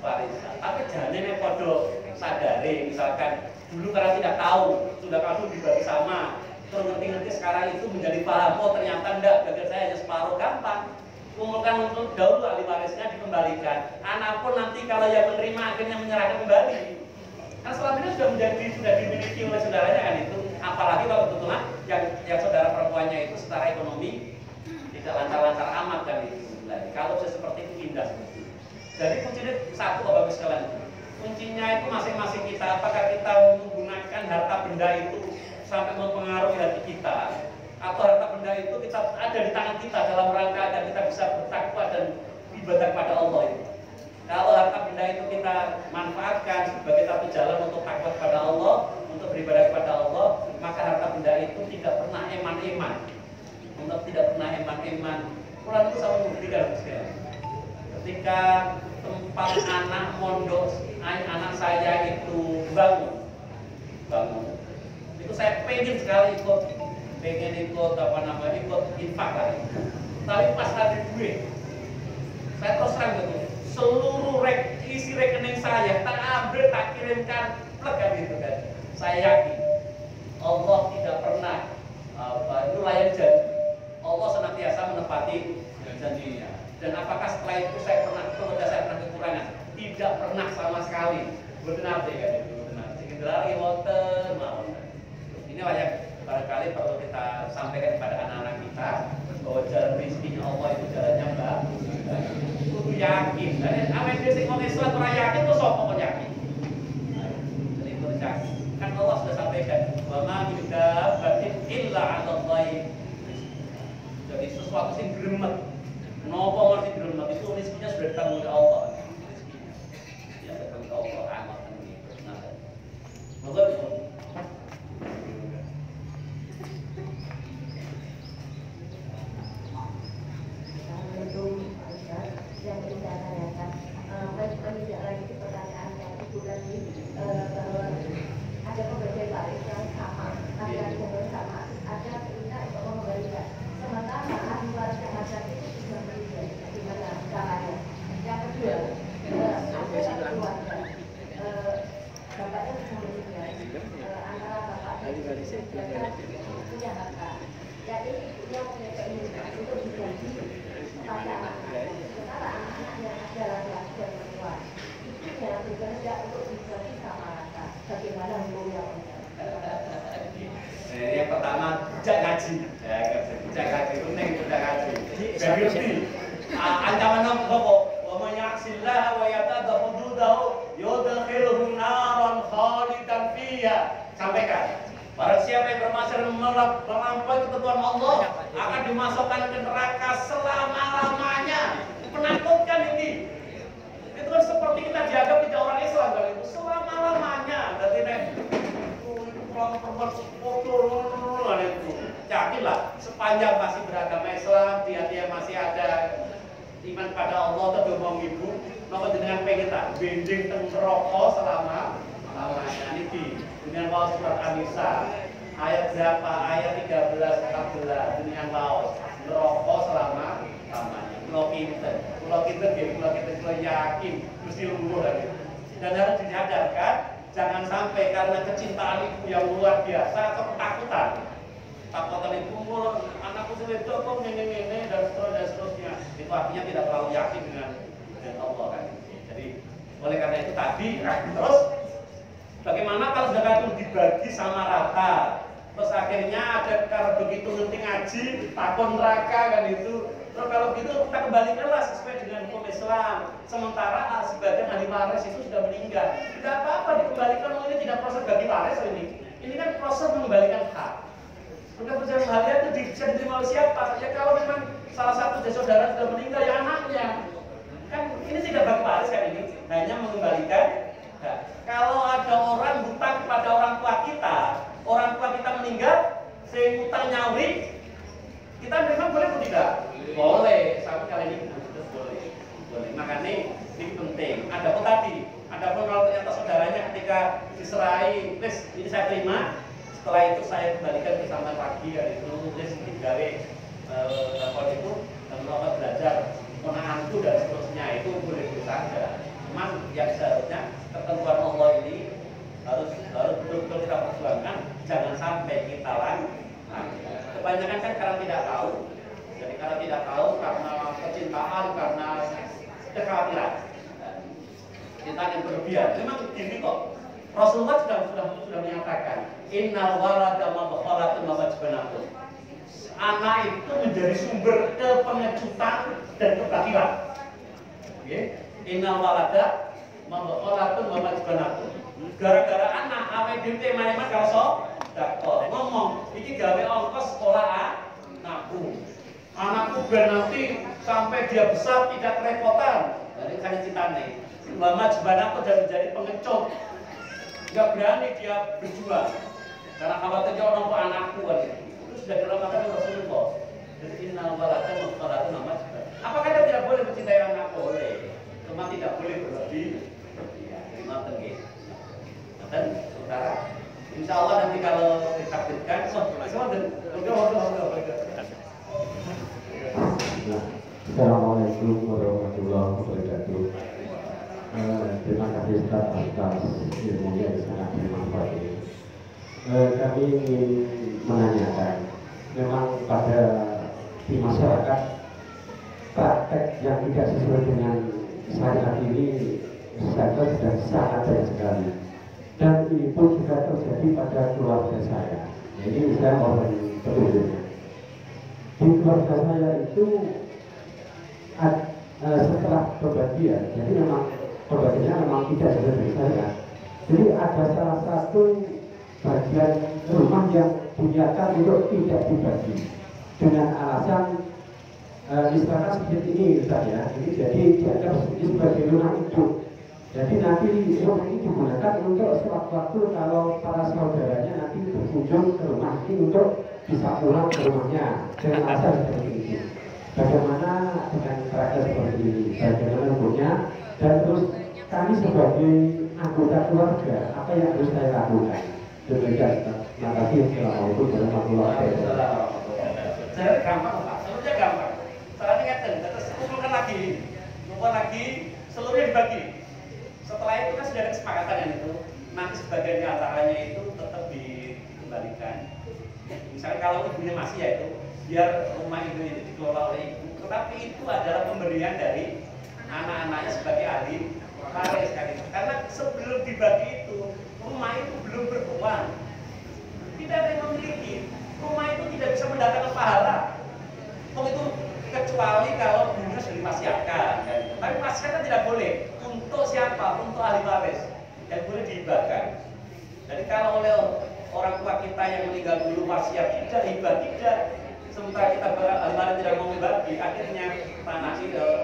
Speaker 3: warisan. Tapi jangan podo sadari, misalkan dulu karena tidak tahu, sudah kamu dibagi sama, terus ngerti-ngerti sekarang itu menjadi paham, oh ternyata enggak, bagi saya hanya separuh, gampang. Kumpulkan untuk dahulu ahli warisnya dikembalikan. Anak pun nanti kalau yang menerima akhirnya menyerahkan kembali. Kan selama ini sudah dimiliki oleh saudaranya kan itu. Apalagi kalau kebetulan yang saudara perempuannya itu secara ekonomi tidak lancar-lancar amat kan itu. Nah, kalau seperti itu indah seperti itu. Jadi kuncinya satu Bapak sekalian. Kuncinya itu masing-masing kita. Apakah kita menggunakan harta benda itu sampai mempengaruhi hati kita, atau harta benda itu kita ada di tangan kita dalam rangka agar kita bisa bertakwa dan ibadah kepada Allah itu. Kalau harta benda itu kita manfaatkan sebagai satu jalan untuk takwa kepada Allah, untuk beribadah kepada Allah, maka harta benda itu tidak pernah eman-eman. Untuk tidak pernah eman-eman. Quran itu sama membuktikan sekali. Ketika tempat anak mondok, anak saya itu bangun, itu saya pengen sekali ikut infak lah. Tapi pas ada duit, saya terus terang gitu, seluruh isi rekening saya tak ambil, tak kirimkan plek kan gitu kan. Saya yakin Allah tidak pernah itu layan janji. Allah senantiasa menepati janjinya. Dan apakah setelah itu saya pernah kekurangan? Tidak pernah sama sekali. Benar deh kan itu, benar. Sekedar emoten mau. Inilah yang barangkali perlu kita sampaikan kepada anak-anak kita, bahwa jalan rezekinya Allah itu jalannya bagus. Kudu yakin. Dan awet dhewe sing Islam ora yakin kok sapa kok yakin. Jadi itu yakin. Kan Allah sudah sampaikan, wa ma min dabbatin illa 'ala Allahi. Jadi sesuatu sing gremet, napa mesti gremet itu rezekinya sudah ditanggung oleh Allah. Ya ditanggung Allah amat itu. Nah. Monggo
Speaker 7: yang kita tanyakan, tidak lagi pertanyaan yang itu tadi bahwa ada pembagian waris yang sama, laki-laki dan sama, ada perintah untuk mengembalikan. Sementara ahli waris yang ada itu sudah berbeda, gimana caranya? Yang kedua, ada keluarga, bapaknya sudah meninggal, antara bapaknya punya harta, jadi ibunya punya keinginan untuk diganti pada anak-anak. Sementara anak-anaknya ada laki-laki dan perempuan, ibunya bekerja untuk dibagi sama rata. Bagaimana hukumnya?
Speaker 3: Yang pertama, jak ngaji. Jak ngaji itu neng jak ngaji. Jadi ngerti. Ancaman apa? Wa may ya'sillah wa yata'adda hududahu yudkhilhu naran khalidan fiha. Sampaikan. Barang siapa yang bermaksiat melampaui ketentuan Allah akan dimasukkan ke neraka selama-lamanya. Menakutkan ini. Itu kan seperti kita dianggap tidak orang Islam kali itu selama-lamanya. Berarti nek perempuan kotor itu. Yakinlah sepanjang masih beragama Islam, dia masih ada iman pada Allah tetap mau ibu, maka dengan pengen tak bending teng rokok selama-lamanya. Niki dengan waos surat An-Nisa ayat berapa? Ayat 13 14 dengan waos rokok selama-lamanya. Kalau kita yakin mesti lungguh lagi. Dan harus disadarkan, jangan sampai karena kecintaan ibu yang luar biasa atau ketakutan itu anakku sudah kok ini dan seterusnya, itu artinya tidak terlalu yakin dengan Allah kan. Jadi oleh karena itu tadi terus bagaimana kalau zakat itu dibagi sama rata, terus akhirnya ada karena begitu nanti ngaji takon neraka kan itu. Terus kalau gitu kita kembalikanlah sesuai dengan hukum Islam. Sementara sebagian ahli waris itu sudah meninggal, tidak apa-apa dikembalikan. Ini tidak proses bagi waris ini kan proses mengembalikan hak. Bukan perjalanan harian itu bisa diterima oleh siapa? Ya kalau memang salah satu dari saudara sudah meninggal ya anaknya. Kan ini tidak bagi waris kan ini, hanya mengembalikan. Nah, kalau ada orang hutang kepada orang tua kita meninggal, sehingga hutang nyauri, kita memang boleh atau tidak? Boleh, sampai kali ini boleh. Makanya ini penting. Ada pun tadi, ada pun kalau ternyata saudaranya ketika diserahi, wis ini saya terima, setelah itu saya kembalikan ke sampai pagi hari itu, wis digawe telepon itu dan melakukan belajar menantu dan seterusnya itu boleh saja. Cuman yang seharusnya ketentuan Allah ini harus betul-betul kita perjuangkan, jangan sampai kita kebanyakan kan karena tidak tahu. Jadi karena tidak tahu, karena kecintaan, karena kekhawatiran, cintaan yang berlebihan. Memang gini kok, Rasulullah sudah menyatakan, innal walada mabkhalatun mabajbanatun. Anak itu menjadi sumber kepengecutan dan kebakiran. Okay? Innal walada mabkhalatun mabajbanatun. Gara-gara anak awake dhewe teman-teman kalau sok ngomong, iki gawe ongkos sekolah anakku. Anakku biar nanti sampai dia besar tidak kerepotan. Dari kan cintane. Mama jebana sudah menjadi pengecut. Enggak berani dia berjuang. Karena khawatirnya orang tua anakku kan. Itu sudah diramalkan oleh Rasulullah. Jadi innal walada mabkhalatun mabajbanatun. Apakah dia tidak boleh mencintai anak? Boleh. Cuma tidak boleh berlebih. Ya, terima kasih. Dan saudara, insya Allah nanti kalau ditakdirkan,
Speaker 2: Assalamualaikum warahmatullahi wabarakatuh. Terima kasih Ustaz atas ilmunya yang sangat bermanfaat ini. Kami ingin menanyakan, memang pada di masyarakat praktek yang tidak sesuai dengan syariat ini saya sudah sangat banyak sekali. Dan ini pun juga terjadi pada keluarga saya. Jadi saya mohon petunjuknya. Di keluarga saya itu setelah pembagian, jadi memang pembagiannya memang tidak sesuai dengan saya. Jadi ada salah satu bagian rumah yang dinyatakan untuk tidak dibagi dengan alasan misalkan seperti ini misalnya, ini jadi dianggap sebagai rumah hidup. Jadi nanti rumah ini digunakan untuk sewaktu-waktu kalau para saudaranya nanti berkunjung ke rumah ini untuk bisa pulang ke rumahnya dengan alasan seperti itu. Bagaimana dengan praktek seperti ini? Bagaimana hukumnya? Dan terus kami sebagai anggota keluarga, apa yang harus saya lakukan? Demikian. Terima kasih. Assalamualaikum warahmatullahi wabarakatuh.
Speaker 3: Saya gampang Pak, seluruhnya gampang. Caranya ngeten, terus kumpulkan lagi, seluruhnya dibagi. Setelah itu kan sudah ada kesepakatan yang itu, nanti sebagian di antaranya itu tetap dikembalikan. Misalnya kalau ibunya masih ya itu, biar rumah ibu itu dikelola oleh ibu. Tetapi itu adalah pemberian dari anak-anaknya sebagai ahli waris kan itu. Karena sebelum dibagi itu, rumah itu belum berkeuangan. Tidak ada yang memiliki. Rumah itu tidak bisa mendatangkan pahala. Itu kecuali kalau dunia sudah diwasiatkan. Kan? Tapi wasiat tidak boleh. Untuk siapa? Untuk ahli waris yang boleh dihibahkan. Jadi kalau oleh orang tua kita yang meninggal dulu wasiat tidak, hibah tidak, sementara kita ahli waris tidak mau membagi, akhirnya tanah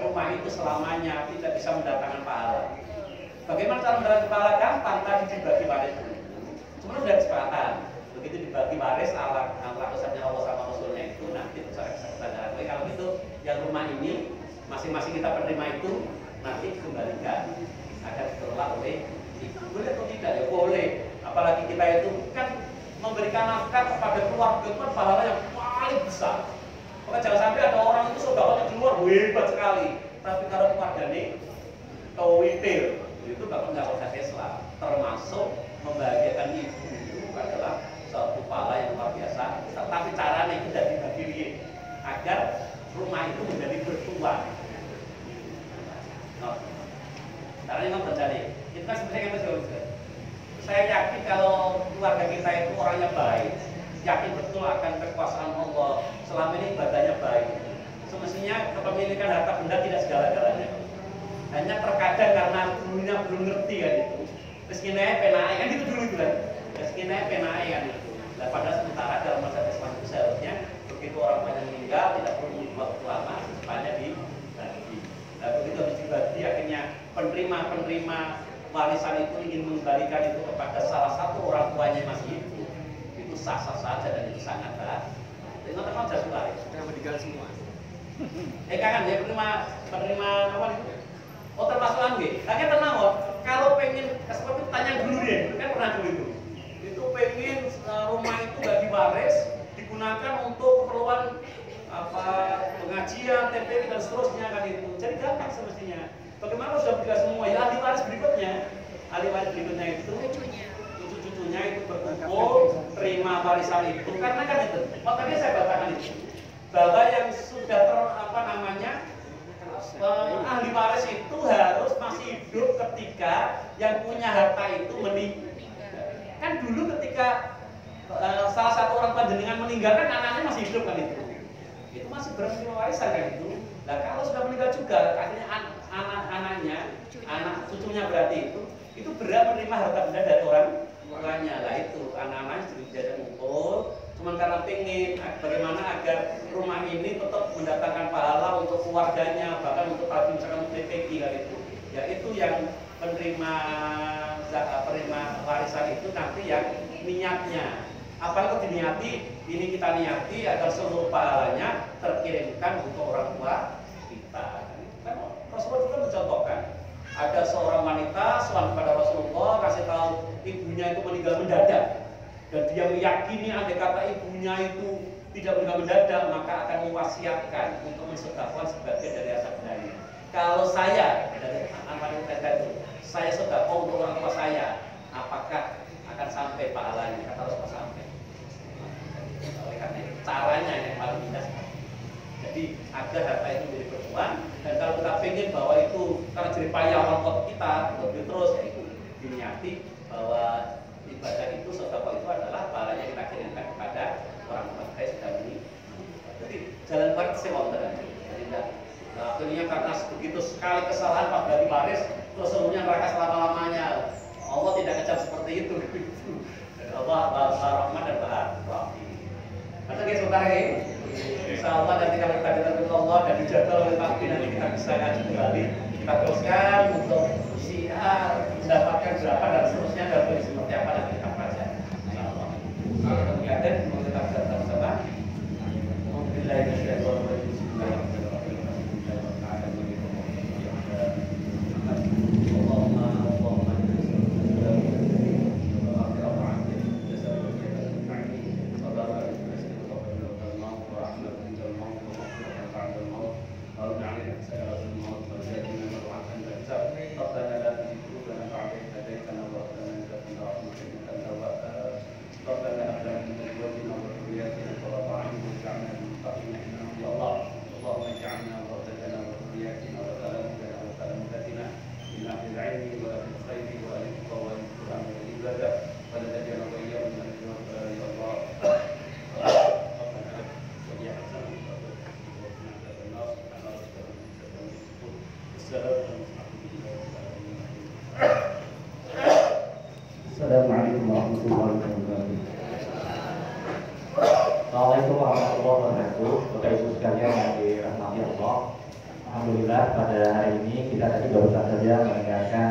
Speaker 3: rumah itu selamanya tidak bisa mendatangkan pahala. Bagaimana cara mendatangkan pahala? Gampang, tadi dibagi waris dulu. Cuma sudah kesepakatan. Begitu dibagi waris ala usaha Allah sama Rasulnya itu nanti secara kesepakatan. Jadi kalau gitu yang rumah ini masing-masing kita penerima itu nanti kembalikan akan dikelola oleh ibu. Boleh atau tidak? Ya boleh. Apalagi kita itu kan memberikan nafkah kepada keluarga itu kan pahala yang paling besar. Maka jangan sampai ada orang itu saudaranya di luar hebat sekali, tapi kalau keluarganya kewitir itu nggak usah Islam. Termasuk membahagiakan ibu itu adalah suatu pahala yang luar biasa. Tetapi caranya itu tidak dibagi agar rumah itu menjadi bertuah. Caranya nggak terjadi. Itu kan sebenarnya kita juga. Saya yakin kalau keluarga kita itu orangnya baik, yakin betul akan kekuasaan Allah. Selama ini ibadahnya baik. Semestinya kepemilikan harta benda tidak segala-galanya. Hanya terkadang karena dulunya belum ngerti kan itu. Miskinnya penai kan itu dulu itu kan. Miskinnya penai kan itu. Dan pada sementara dalam masa Islam itu seharusnya begitu orang banyak meninggal tidak perlu menunggu waktu lama, secepatnya dibagi. Nah begitu habis dibagi akhirnya penerima warisan itu ingin mengembalikan itu kepada salah satu orang tuanya yang masih hidup, itu sah-sah saja dan itu sangat baik. Dengan teman jasa waris.
Speaker 4: Yang meninggal semua.
Speaker 3: Kan ya penerima apa itu? kalau sudah meninggal semua, ya ahli waris berikutnya itu cucu-cucunya itu berkumpul terima warisan itu, karena kan itu makanya saya bacakan itu bahwa yang sudah ahli waris itu harus masih hidup ketika yang punya harta itu meninggal. Kan dulu ketika salah satu orang panjenengan meninggal kan anaknya masih hidup kan itu masih bermenerima warisan kan itu. Nah kalau sudah meninggal juga akhirnya anak cucunya berarti itu berhak menerima harta benda dari orang tuanya. Lah itu anak-anak jadi diajak ngumpul cuman karena pengen bagaimana agar rumah ini tetap mendatangkan pahala untuk keluarganya, bahkan untuk tadi misalkan untuk PPG kan itu. Ya itu yang penerima warisan itu nanti yang niatnya. Apa yang diniati? Ini kita niati agar seluruh pahalanya terkirimkan untuk orang tua kita. Kan Rasulullah juga mencontohkan ada seorang wanita soal kepada Rasulullah kasih tahu ibunya itu meninggal mendadak dan dia meyakini andai kata ibunya itu tidak meninggal mendadak maka akan mewasiatkan untuk mensedekahkan sebagian dari harta bendanya. Kalau saya dari anak itu saya sedekah untuk orang tua saya, apakah akan sampai pahalanya? Kata Rasulullah sampai. Oleh karena itu caranya yang paling mudah. Jadi agar harta itu menjadi berkurang, dan kalau kita ingin bahwa itu karena jerih payah orang tua kita untuk terus ya itu diniati bahwa ibadah itu sedekah itu adalah pahalanya kita kirimkan kepada orang tua kita sudah meninggal. Jadi jalan keluar sewonten. Jadi akhirnya karena begitu sekali kesalahan pas dari waris terus semuanya neraka selama-lamanya. Allah tidak kejam seperti itu. Allah Rahman dan Rahim. Nanti guys sebentar ya. Insyaallah nanti kalau kita ditanya Allah dan dijaga oleh takdir nanti kita bisa ngaji kembali. Kita teruskan untuk syiar mendapatkan berapa dan seterusnya dan seperti apa nanti kita baca. Insyaallah. Kalau kemudian mau kita belajar bersama.
Speaker 2: Assalamualaikum warahmatullahi wabarakatuh. Assalamualaikum warahmatullahi wabarakatuh. Bapak Ibu sekalian yang dirahmati Allah, alhamdulillah pada hari ini kita tadi baru saja mendengarkan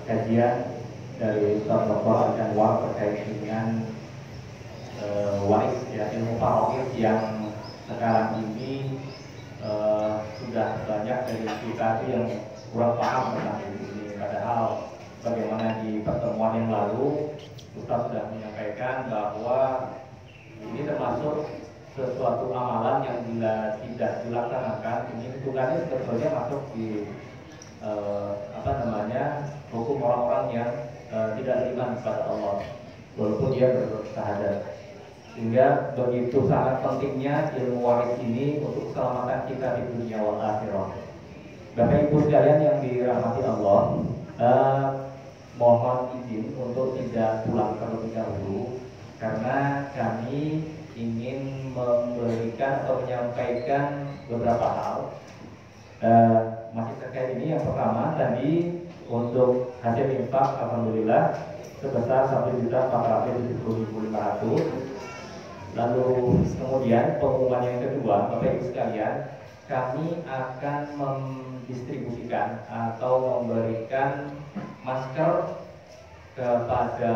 Speaker 2: kajian dari Ustaz Dr. Al-Anwar terkait dengan waris ya, ilmu faraid yang sekarang ini sudah banyak dari kita yang kurang paham tentang ini. Padahal bagaimana di pertemuan yang lalu Ustaz sudah menyampaikan bahwa ini termasuk sesuatu amalan yang bila tidak dilaksanakan ini hitungannya sebetulnya masuk di hukum orang-orang yang tidak beriman kepada Allah walaupun dia bersyahadat. Sehingga begitu sangat pentingnya ilmu waris ini untuk keselamatan kita di dunia wal akhirah. Bapak Ibu sekalian yang dirahmati Allah, mohon izin untuk tidak pulang terlebih dahulu karena kami ingin memberikan atau menyampaikan beberapa hal masih terkait ini. Yang pertama tadi untuk hasil infak alhamdulillah sebesar 1.470.500. Lalu kemudian pengumuman yang kedua, Bapak Ibu sekalian, kami akan mendistribusikan atau memberikan masker kepada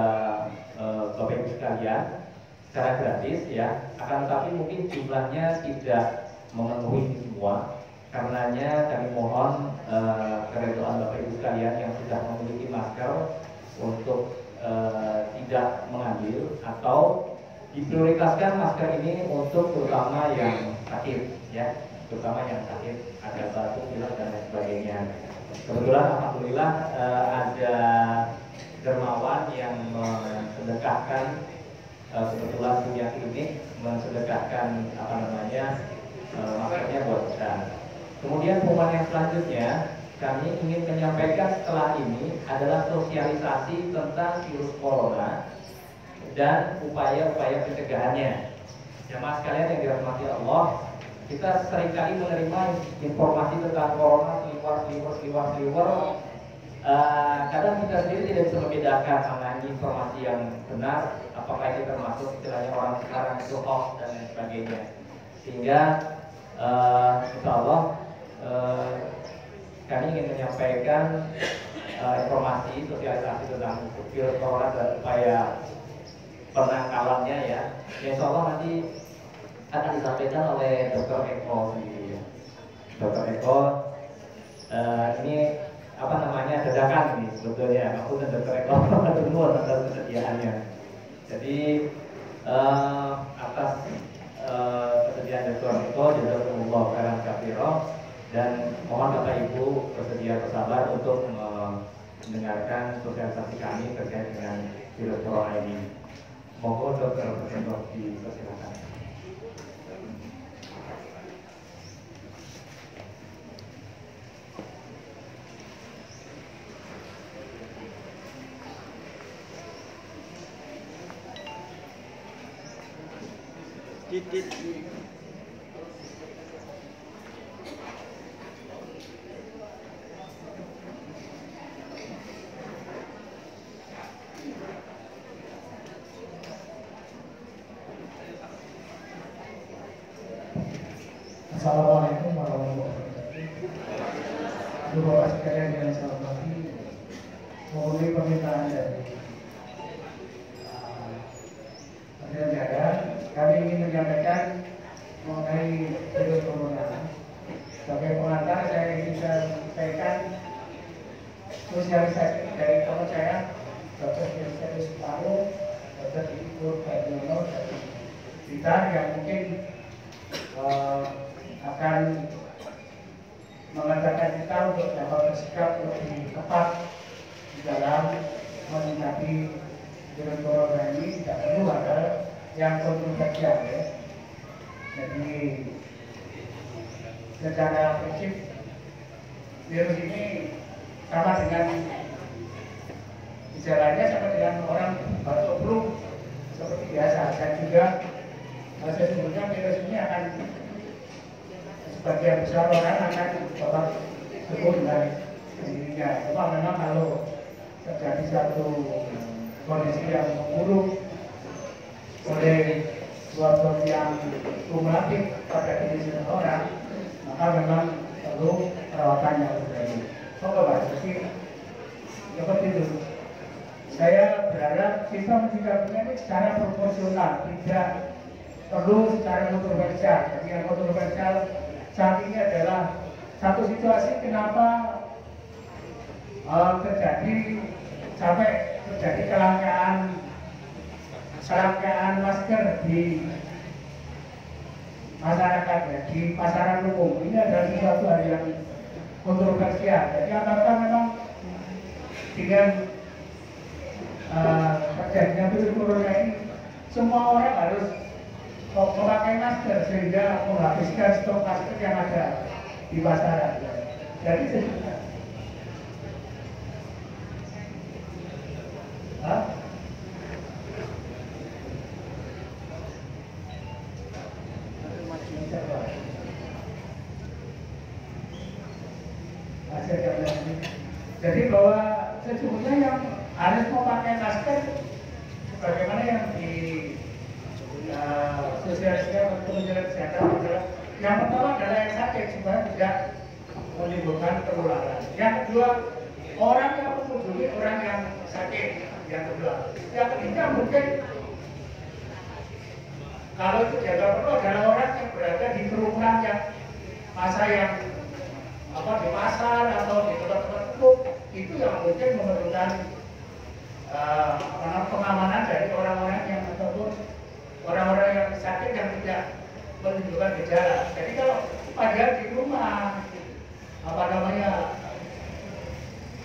Speaker 2: Bapak Ibu sekalian secara gratis ya. Akan tetapi mungkin jumlahnya tidak memenuhi semua. Karenanya kami mohon keredoan Bapak Ibu sekalian yang sudah memiliki masker untuk tidak mengambil atau diprioritaskan masker ini untuk terutama yang sakit ya.
Speaker 8: terutama yang sakit, ada batuk, pilek dan lain sebagainya. Kebetulan alhamdulillah ada dermawan yang mensedekahkan, kebetulan punya klinik, mensedekahkan maksudnya buat kita. Kemudian pengumuman yang selanjutnya kami ingin menyampaikan setelah ini adalah sosialisasi tentang virus corona dan upaya-upaya pencegahannya. Jemaah sekalian yang dirahmati Allah, kita seringkali menerima informasi tentang corona seliwer. Kadang kita sendiri tidak bisa membedakan mana informasi yang benar, apakah itu termasuk istilahnya orang sekarang itu hoax dan lain sebagainya. Sehingga insya Allah kami ingin menyampaikan informasi sosialisasi tentang virus corona dan upaya penangkalannya ya. Insya Allah nanti akan disampaikan oleh Dr. Eko sendiri. Dr. Eko ini dadakan ini sebetulnya. Aku dan Dr. Eko semua atas kesediaannya. Jadi atas kesediaan Dr. Eko, jazakumullah khairan katsiran, dan mohon Bapak Ibu bersedia bersabar untuk mendengarkan sosialisasi kami terkait dengan virus corona ini. Mohon Dr. Eko dipersilakan.
Speaker 1: Assalamualaikum warahmatullahi wabarakatuh. Bapak sekalian yang saya hormati, memenuhi permintaan dari penyelenggara, kami ingin menyampaikan mengenai virus corona. Sebagai pengantar, saya ingin sampaikan sosialisasi dari teman saya, Dr. Yusuf Paru, Dr. Ibu Badiono dari Blitar, yang mungkin akan mengatakan kita untuk dapat bersikap lebih tepat di dalam menyikapi virus corona ini. Tidak perlu ada yang kontroversial ya. Jadi secara prinsip virus ini sama dengan gejalanya sama dengan orang batuk flu seperti biasa, dan juga sesungguhnya virus ini akan sebagian besar orang akan dapat sembuh dengan sendirinya. Cuma memang kalau terjadi satu kondisi yang memburuk oleh suatu yang kumulatif pada diri seseorang, maka memang perlu perawatan yang berbeda. Pak, jadi seperti itu. Saya berharap kita menyikapinya ini secara proporsional, tidak perlu secara kontroversial. Jadi yang kontroversial saat ini adalah satu situasi kenapa sampai terjadi kelangkaan masker di masyarakat ya, di pasaran umum. Ini adalah sesuatu hal yang kontroversial. Jadi apakah memang dengan terjadinya virus corona ini semua orang harus memakai masker sehingga menghabiskan stok masker yang ada di pasaran. Jadi jadi bahwa sesungguhnya yang harus memakai masker sebagaimana yang di sosialisasikan Kementerian Kesehatan adalah yang pertama adalah yang sakit supaya tidak menimbulkan penularan. Yang kedua, orang yang mengunjungi orang yang sakit. Yang kedua, yang ketiga mungkin kalau itu jaga perlu adalah orang yang berada di kerumunan yang masa yang di pasar atau di tempat-tempat umum, itu yang mungkin memerlukan pengamanan dari orang-orang yang ataupun orang-orang yang sakit yang tidak menunjukkan gejala. Jadi kalau padahal di rumah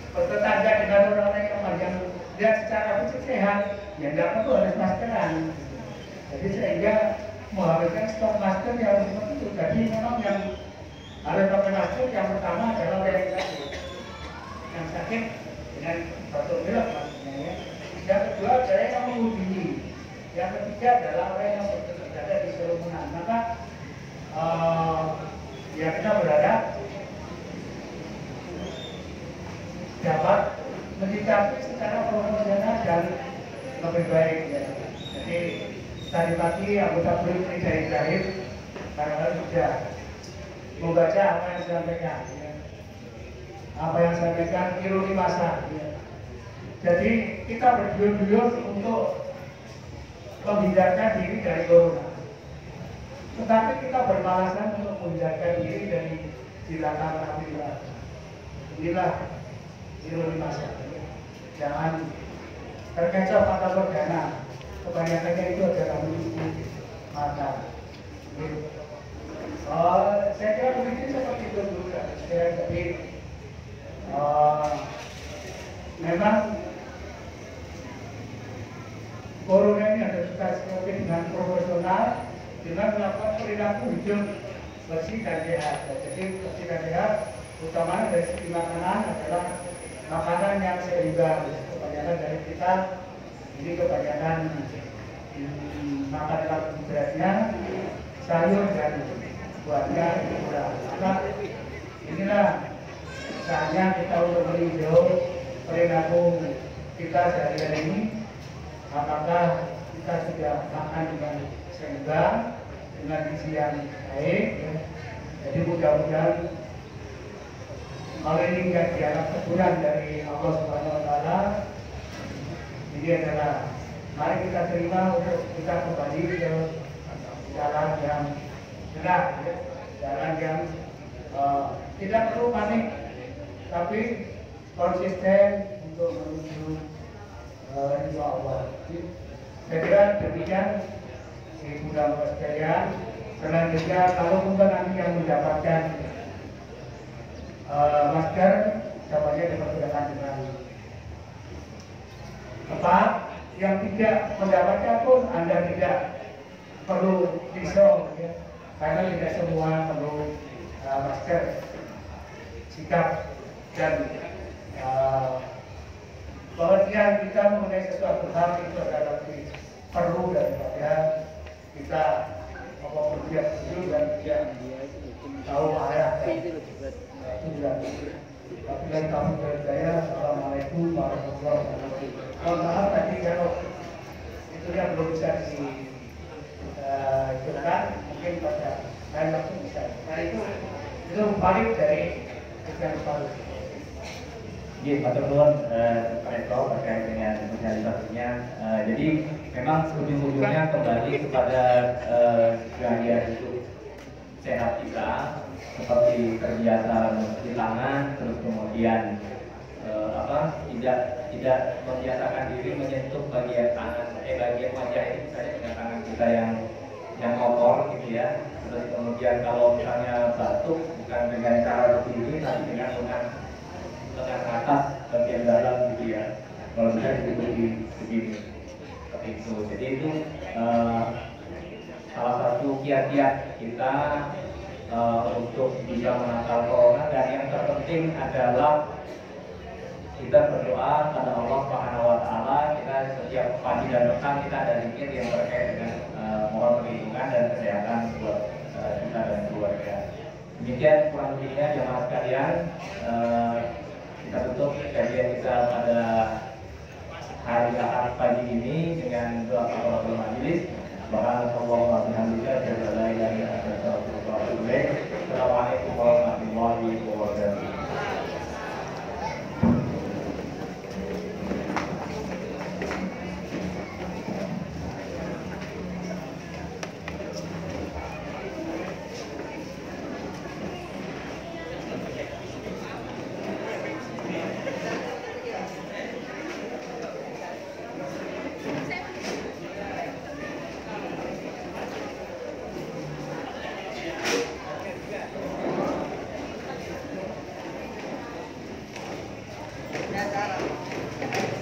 Speaker 1: bertetangga dengan orang-orang yang dia secara fisik sehat, ya tidak perlu harus maskeran. Jadi sehingga menghabiskan stok masker yang seperti itu. Jadi memang yang harus pakai masker yang pertama adalah orang yang sakit dengan batuk pilek maksudnya ya. Yang kedua adalah yang menghubungi. Yang ketiga adalah orang yang berada di kerumunan. Maka ya kita berharap dapat menyikapi secara profesional dan lebih baik ya. Jadi tadi pagi anggota Polri dari Ibrahim barangkali sudah membaca apa yang saya sampaikan ya. Apa yang saya sampaikan ironi masa ya. Jadi kita berduyun-duyun untuk menghindarkan diri dari corona, tetapi kita bermalasan untuk menghindarkan diri dari silakan alhamdulillah. Inilah ironi masa. Jangan terkecoh pada perdana. Kebanyakannya itu adalah menuju mata. Saya kira mungkin seperti itu dulu. Jadi memang corona ini ada kita sikapi dengan profesional dengan melakukan perilaku hidup bersih dan sehat. Jadi bersih dan sehat utama dari segi makanan adalah makanan yang seimbang. Kebanyakan dari kita ini kebanyakan makan karbohidratnya sayur dan buahnya kurang. Maka inilah saatnya kita untuk meninjau perilaku kita sehari-hari ini. Apakah kita sudah makan dengan seimbang, dengan gizi yang baik ya. Jadi mudah-mudahan kalau ini yang dianggap teguran dari Allah Subhanahu Wa Taala, ini adalah mari kita terima untuk kita kembali ke jalan yang benar, ya. Jalan yang tidak perlu panik, tapi konsisten untuk menuju insya Allah. Saya kira demikian Ibu dan Bapak sekalian. Selanjutnya kalau pun nanti yang mendapatkan masker dapatnya dipergunakan dengan tepat. Yang tidak mendapatnya pun Anda tidak perlu risau ya. Karena tidak semua perlu masker. Sikap dan pengertian kita mengenai sesuatu hal itu adalah lebih perlu daripada kita berpikir dulu dan tidak tahu arah. Tapi kami berjaya. Assalamualaikum warahmatullahi wabarakatuh. Mohon maaf tadi kalau itu yang belum bisa dijelaskan, mungkin pada lain waktu bisa. Nah itu balik dari yang baru.
Speaker 8: Pak Turun, Retro terkait dengan sosialisasinya. Jadi memang ujung-ujungnya kembali kepada gaya hidup sehat kita, seperti terbiasa mencuci tangan, terus kemudian tidak membiasakan diri menyentuh bagian wajah ini, misalnya dengan tangan kita yang kotor gitu ya. Terus kemudian kalau misalnya batuk bukan dengan cara begini, tapi dengan lengan atas bagian dalam gitu ya. Kalau bisa diikuti begini seperti itu. Jadi itu salah satu kiat-kiat kita untuk bisa menangkal corona, dan yang terpenting adalah kita berdoa pada Allah Subhanahu Wa Taala. Kita setiap pagi dan petang kita ada zikir yang terkait dengan mohon perlindungan dan kesehatan buat kita dan keluarga. Demikian kurang lebihnya jemaah sekalian. Kita tutup kajian kita pada hari Ahad pagi ini dengan doa kafaratul majelis. Subhanallah wa bihamdihi, Assalamualaikum warahmatullahi wabarakatuh.
Speaker 9: ada acara.